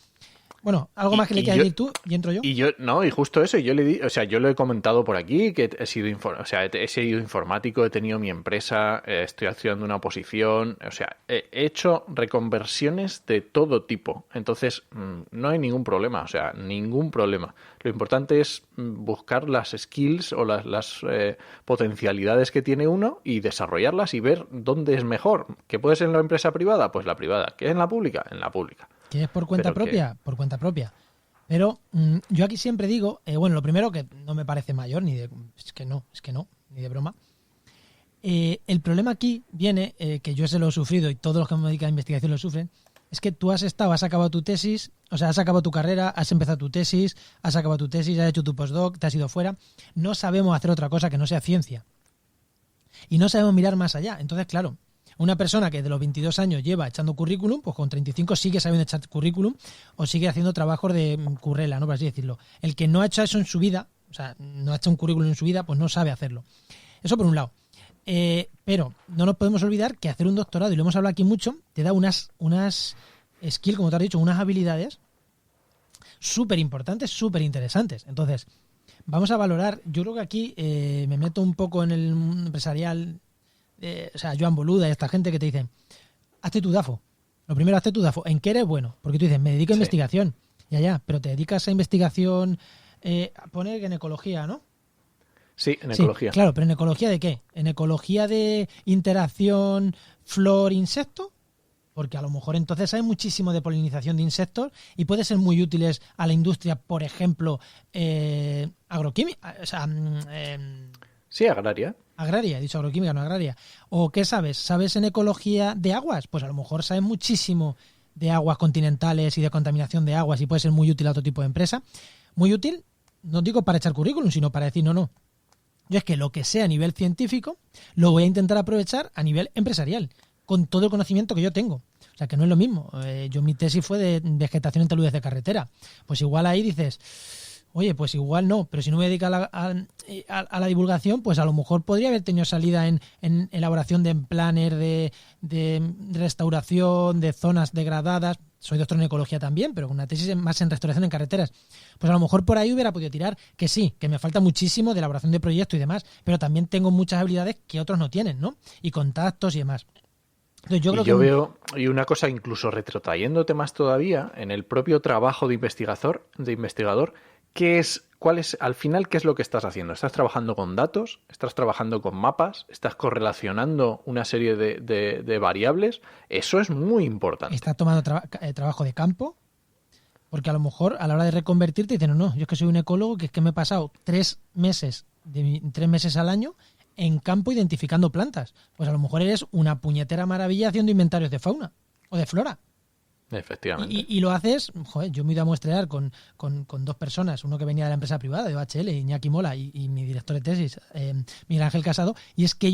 Bueno, algo más que le quieras decir tú y entro yo. Y justo eso, yo yo lo he comentado por aquí, que he sido informático, he tenido mi empresa, estoy estudiando una oposición, he hecho reconversiones de todo tipo. Entonces, no hay ningún problema, ningún problema. Lo importante es buscar las skills o las potencialidades que tiene uno y desarrollarlas y ver dónde es mejor. ¿Que puede ser en la empresa privada? Pues la privada. ¿Que es en la pública? En la pública. ¿Que es por cuenta propia? Por cuenta propia. Pero yo aquí siempre digo, lo primero que no me parece mayor, es que no, ni de broma. El problema aquí viene, que yo se lo he sufrido y todos los que me dedican a investigación lo sufren, es que tú has acabado tu tesis, has acabado tu carrera, has empezado tu tesis, has hecho tu postdoc, te has ido fuera. No sabemos hacer otra cosa que no sea ciencia. Y no sabemos mirar más allá. Entonces, claro, una persona que de los 22 años lleva echando currículum, pues con 35 sigue sabiendo echar currículum o sigue haciendo trabajos de currela, ¿no? Por así decirlo. El que no ha hecho eso en su vida, no ha hecho un currículum en su vida, pues no sabe hacerlo. Eso por un lado. Pero no nos podemos olvidar que hacer un doctorado, y lo hemos hablado aquí mucho, te da unas skills, como te has dicho, unas habilidades súper importantes, súper interesantes. Entonces, vamos a valorar, yo creo que aquí me meto un poco en el mundo empresarial, Joan Boluda y esta gente que te dicen, hazte tu DAFO. Lo primero, hazte tu DAFO. ¿En qué eres bueno? Porque tú dices, me dedico a investigación. Ya, pero te dedicas a investigación, pone que en ecología, ¿no? Sí, en ecología. Claro, pero ¿en ecología de qué? ¿En ecología de interacción flor-insecto? Porque a lo mejor entonces hay muchísimo de polinización de insectos y puede ser muy útiles a la industria, por ejemplo, agroquímica, sí, agraria. Agraria, he dicho agroquímica, no agraria. ¿O qué sabes? ¿Sabes en ecología de aguas? Pues a lo mejor sabes muchísimo de aguas continentales y de contaminación de aguas y puede ser muy útil a otro tipo de empresa. Muy útil, no digo para echar currículum, sino para decir, no. Yo es que lo que sea a nivel científico lo voy a intentar aprovechar a nivel empresarial, con todo el conocimiento que yo tengo. O sea, que no es lo mismo. Mi tesis fue de vegetación en taludes de carretera. Pues igual ahí dices, oye, pues igual no, pero si no me dedico a la divulgación, pues a lo mejor podría haber tenido salida en elaboración de planner de restauración, de zonas degradadas. Soy doctor en ecología también, pero con una tesis más en restauración en carreteras. Pues a lo mejor por ahí hubiera podido tirar, que sí, que me falta muchísimo de elaboración de proyectos y demás, pero también tengo muchas habilidades que otros no tienen, ¿no? Y contactos y demás. Entonces, yo veo, y una cosa incluso retrotrayéndote más todavía, en el propio trabajo de investigador, al final, ¿qué es lo que estás haciendo? ¿Estás trabajando con datos? ¿Estás trabajando con mapas? ¿Estás correlacionando una serie de variables? Eso es muy importante. ¿Estás tomando trabajo de campo? Porque a lo mejor a la hora de reconvertirte dicen, no, yo es que soy un ecólogo que es que me he pasado 3 meses al año en campo identificando plantas. Pues a lo mejor eres una puñetera maravilla haciendo inventarios de fauna o de flora. Efectivamente. Y lo haces, yo me he ido a muestrear con 2 personas, uno que venía de la empresa privada, de OHL, Iñaki Mola, y mi director de tesis, Miguel Ángel Casado, y es que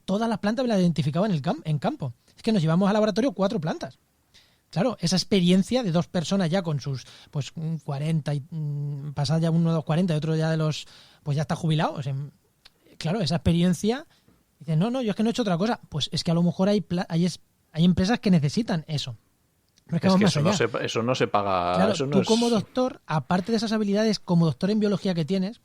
todas las plantas me las identificaban en campo. Es que nos llevamos al laboratorio 4 plantas. Claro, esa experiencia de 2 personas ya con sus 40, pasada ya uno de los 40 y otro ya de los, pues ya está jubilado. O sea, claro, esa experiencia, dicen, no, yo es que no he hecho otra cosa. Pues es que a lo mejor hay empresas que necesitan eso. Es que eso no se paga. Claro, eso no tú es... como doctor, aparte de esas habilidades, como doctor en biología que tienes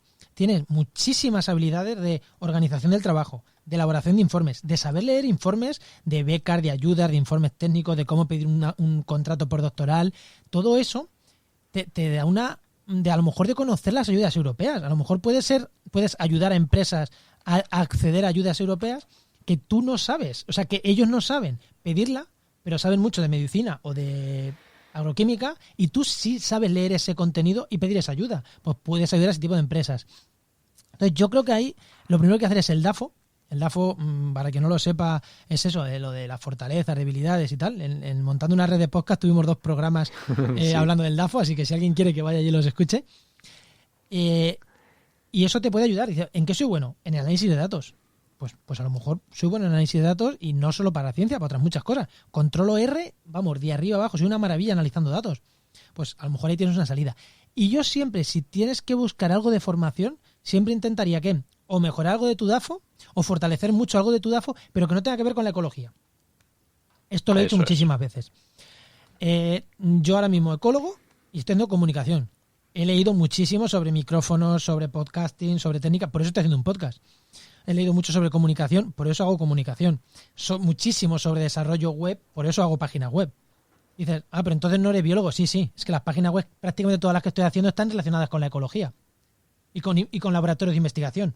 muchísimas habilidades de organización del trabajo, de elaboración de informes, de saber leer informes de becas, de ayudas, de informes técnicos, de cómo pedir un contrato postdoctoral. Todo eso te da a lo mejor de conocer las ayudas europeas. A lo mejor puedes ayudar a empresas a acceder a ayudas europeas que tú no sabes, o sea, que ellos no saben pedirla, pero saben mucho de medicina o de agroquímica y tú sí sabes leer ese contenido y pedir esa ayuda. Pues puedes ayudar a ese tipo de empresas. Entonces yo creo que ahí lo primero que hacer es el DAFO. El DAFO, para quien no lo sepa, es eso, lo de las fortalezas, debilidades y tal. En Montando una red de podcast tuvimos 2 programas sí, hablando del DAFO, así que si alguien quiere que vaya allí y los escuche. Y eso te puede ayudar. Dice, ¿en qué soy bueno? En el análisis de datos. Pues a lo mejor soy bueno en análisis de datos y no solo para la ciencia, para otras muchas cosas. Controlo R, vamos, de arriba abajo, soy una maravilla analizando datos. Pues a lo mejor ahí tienes una salida. Y yo siempre, si tienes que buscar algo de formación, siempre intentaría que o mejorar algo de tu DAFO o fortalecer mucho algo de tu DAFO, pero que no tenga que ver con la ecología. Esto lo he hecho muchísimas veces. Yo ahora mismo ecólogo y estoy haciendo comunicación. He leído muchísimo sobre micrófonos, sobre podcasting, sobre técnica, por eso estoy haciendo un podcast. He leído mucho sobre comunicación, por eso hago comunicación. Muchísimo sobre desarrollo web, por eso hago páginas web. Dices, pero entonces no eres biólogo. Sí, es que las páginas web, prácticamente todas las que estoy haciendo están relacionadas con la ecología y con laboratorios de investigación.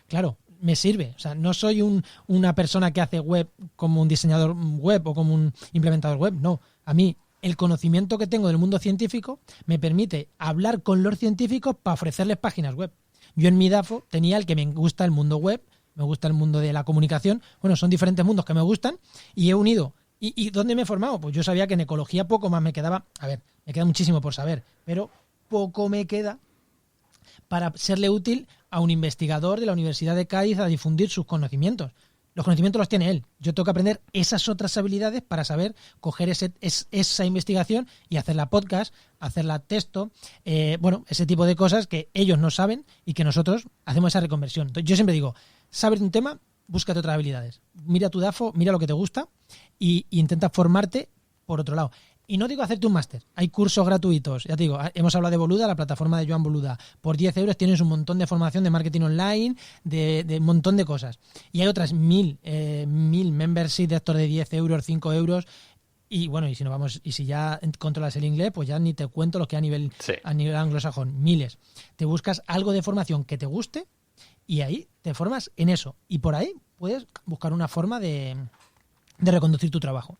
Claro, me sirve. O sea, no soy una persona que hace web como un diseñador web o como un implementador web. No, a mí el conocimiento que tengo del mundo científico me permite hablar con los científicos para ofrecerles páginas web. Yo en mi DAFO tenía el que me gusta el mundo web, me gusta el mundo de la comunicación. Bueno, son diferentes mundos que me gustan y he unido. ¿Y dónde me he formado? Pues yo sabía que en ecología poco más me quedaba. A ver, me queda muchísimo por saber, pero poco me queda para serle útil a un investigador de la Universidad de Cádiz a difundir sus conocimientos. Los conocimientos los tiene él. Yo tengo que aprender esas otras habilidades para saber coger esa investigación y hacerla podcast, hacerla texto, ese tipo de cosas que ellos no saben y que nosotros hacemos esa reconversión. Entonces, yo siempre digo, sabes un tema, búscate otras habilidades. Mira tu DAFO, mira lo que te gusta y intenta formarte por otro lado. Y no digo hacerte un máster. Hay cursos gratuitos. Ya te digo, hemos hablado de Boluda, la plataforma de Joan Boluda. Por 10 euros tienes un montón de formación de marketing online, de un montón de cosas. Y hay otras 1000 memberships de estos de 10 euros, 5 euros. Y bueno, y si ya controlas el inglés, pues ya ni te cuento los que a nivel anglosajón. Miles. Te buscas algo de formación que te guste y ahí te formas en eso. Y por ahí puedes buscar una forma de reconducir tu trabajo.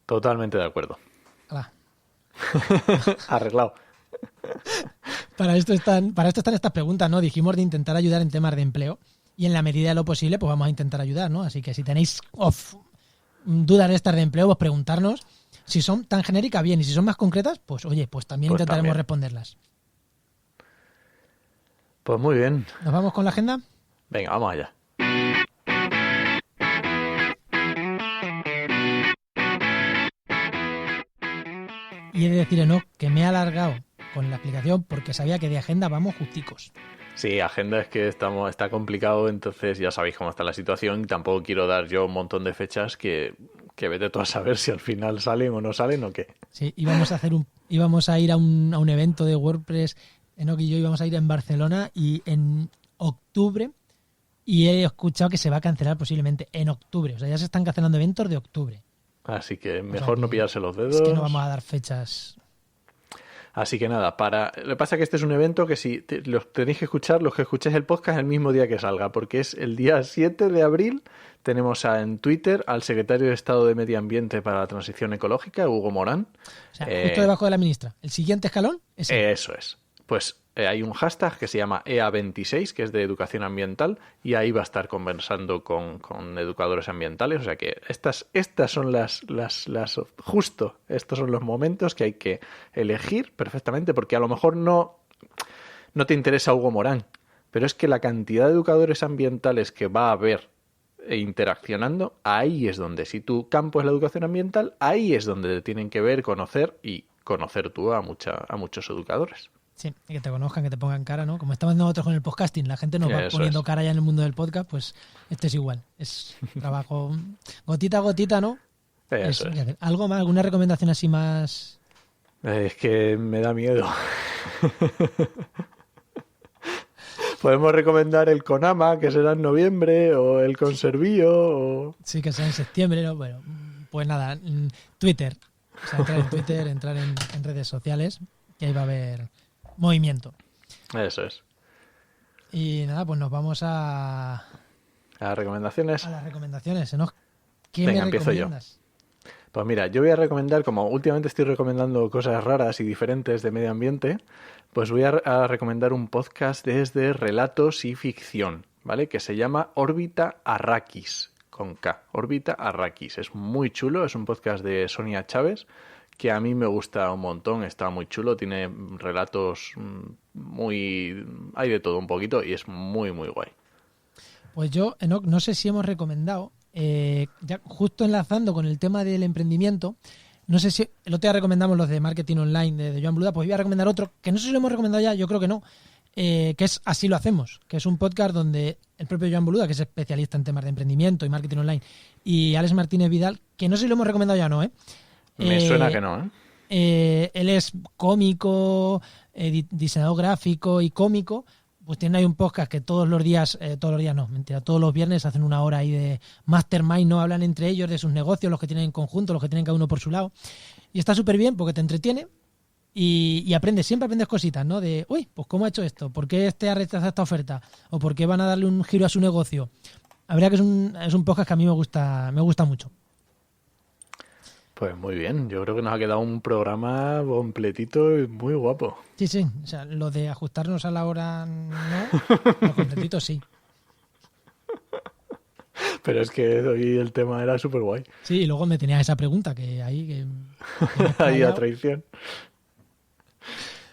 Totalmente de acuerdo. Hola. Arreglado. Para esto están estas preguntas, ¿no? Dijimos de intentar ayudar en temas de empleo y en la medida de lo posible pues vamos a intentar ayudar, ¿no? Así que si tenéis dudas de estas de empleo, pues preguntarnos. Si son tan genéricas, bien, y si son más concretas, pues oye, pues también intentaremos responderlas. Pues muy bien. ¿Nos vamos con la agenda? Venga, vamos allá. Y he de decir, no, que me he alargado con la explicación porque sabía que de agenda vamos justicos. Sí, agenda es que está complicado, entonces ya sabéis cómo está la situación y tampoco quiero dar yo un montón de fechas que vete tú a saber si al final salen o no salen o qué. Sí, íbamos a ir a un evento de WordPress, Enoch y yo íbamos a ir en Barcelona y en octubre, y he escuchado que se va a cancelar posiblemente en octubre. O sea, ya se están cancelando eventos de octubre. Así que mejor no pillarse los dedos. Es que no vamos a dar fechas. Así que nada, lo que pasa es que este es un evento que si los tenéis que escuchar, los que escuchéis el podcast el mismo día que salga, porque es el día 7 de abril. Tenemos en Twitter al secretario de Estado de Medio Ambiente para la Transición Ecológica, Hugo Morán. O sea, justo debajo de la ministra. El siguiente escalón es eso es. Pues hay un hashtag que se llama EA26, que es de educación ambiental, y ahí va a estar conversando con educadores ambientales. O sea que estas son justo estos son los momentos que hay que elegir perfectamente, porque a lo mejor no te interesa Hugo Morán, pero es que la cantidad de educadores ambientales que va a haber interaccionando, ahí es donde, si tu campo es la educación ambiental, ahí es donde te tienen que ver, conocer y conocer tú a muchos educadores. Sí, y que te conozcan, que te pongan cara, ¿no? Como estamos nosotros con el podcasting, la gente nos va poniendo cara ya en el mundo del podcast, pues esto es igual. Es trabajo gotita a gotita, ¿no? Eso es. ¿Algo más? ¿Alguna recomendación así más? Es que me da miedo. Podemos recomendar el Conama, que será en noviembre, o el Conservío, Sí, que será en septiembre, ¿no? Bueno, pues nada, Twitter. O sea, entrar en Twitter, entrar en redes sociales, que ahí va a haber movimiento. Eso es. Y nada, pues nos vamos a las recomendaciones. A las recomendaciones, ¿no? ¿Qué Venga, me empiezo recomiendas? yo. Pues mira, yo voy a recomendar, como últimamente estoy recomendando cosas raras y diferentes de medio ambiente, pues voy a recomendar un podcast desde Relatos y Ficción, ¿vale? Que se llama Órbita Arrakis, con K. Órbita Arrakis. Es muy chulo, es un podcast de Sonia Chávez, que a mí me gusta un montón, está muy chulo, tiene relatos hay de todo un poquito y es muy, muy guay. Pues yo, Enoch, no sé si hemos recomendado, ya justo enlazando con el tema del emprendimiento, no sé si el otro día recomendamos los de marketing online de Joan Boluda, pues voy a recomendar otro, que no sé si lo hemos recomendado ya, yo creo que no, que es Así lo hacemos, que es un podcast donde el propio Joan Boluda, que es especialista en temas de emprendimiento y marketing online, y Alex Martínez Vidal, que no sé si lo hemos recomendado ya o no, Me suena que no, él es cómico, diseñador gráfico y cómico. Pues tienen ahí un podcast que todos los días no, mentira, todos los viernes hacen una hora ahí de mastermind, ¿no? Hablan entre ellos de sus negocios, los que tienen en conjunto, los que tienen cada uno por su lado. Y está súper bien porque te entretiene y aprendes, siempre aprendes cositas, ¿no? De, uy, pues ¿cómo ha hecho esto? ¿Por qué este ha rechazado esta oferta? ¿O por qué van a darle un giro a su negocio? La verdad que es un podcast que a mí me gusta mucho. Pues muy bien, yo creo que nos ha quedado un programa completito y muy guapo. Sí, o sea, lo de ajustarnos a la hora no, lo completito sí. Pero es que hoy el tema era súper guay. Sí, y luego me tenías esa pregunta que ahí... Que ahí a traición.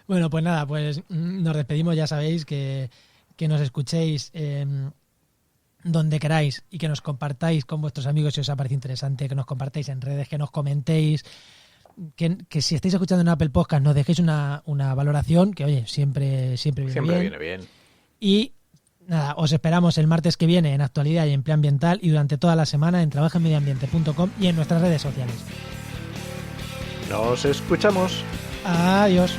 Bueno, pues nada, pues nos despedimos, ya sabéis que nos escuchéis donde queráis y que nos compartáis con vuestros amigos si os ha parecido interesante, que nos compartáis en redes, que nos comentéis, que si estáis escuchando en Apple Podcast nos dejéis una valoración, que oye, siempre viene bien. Y nada, os esperamos el martes que viene en Actualidad y Empleo Ambiental y durante toda la semana en trabajoenmedioambiente.com y en nuestras redes sociales. Nos escuchamos. Adiós.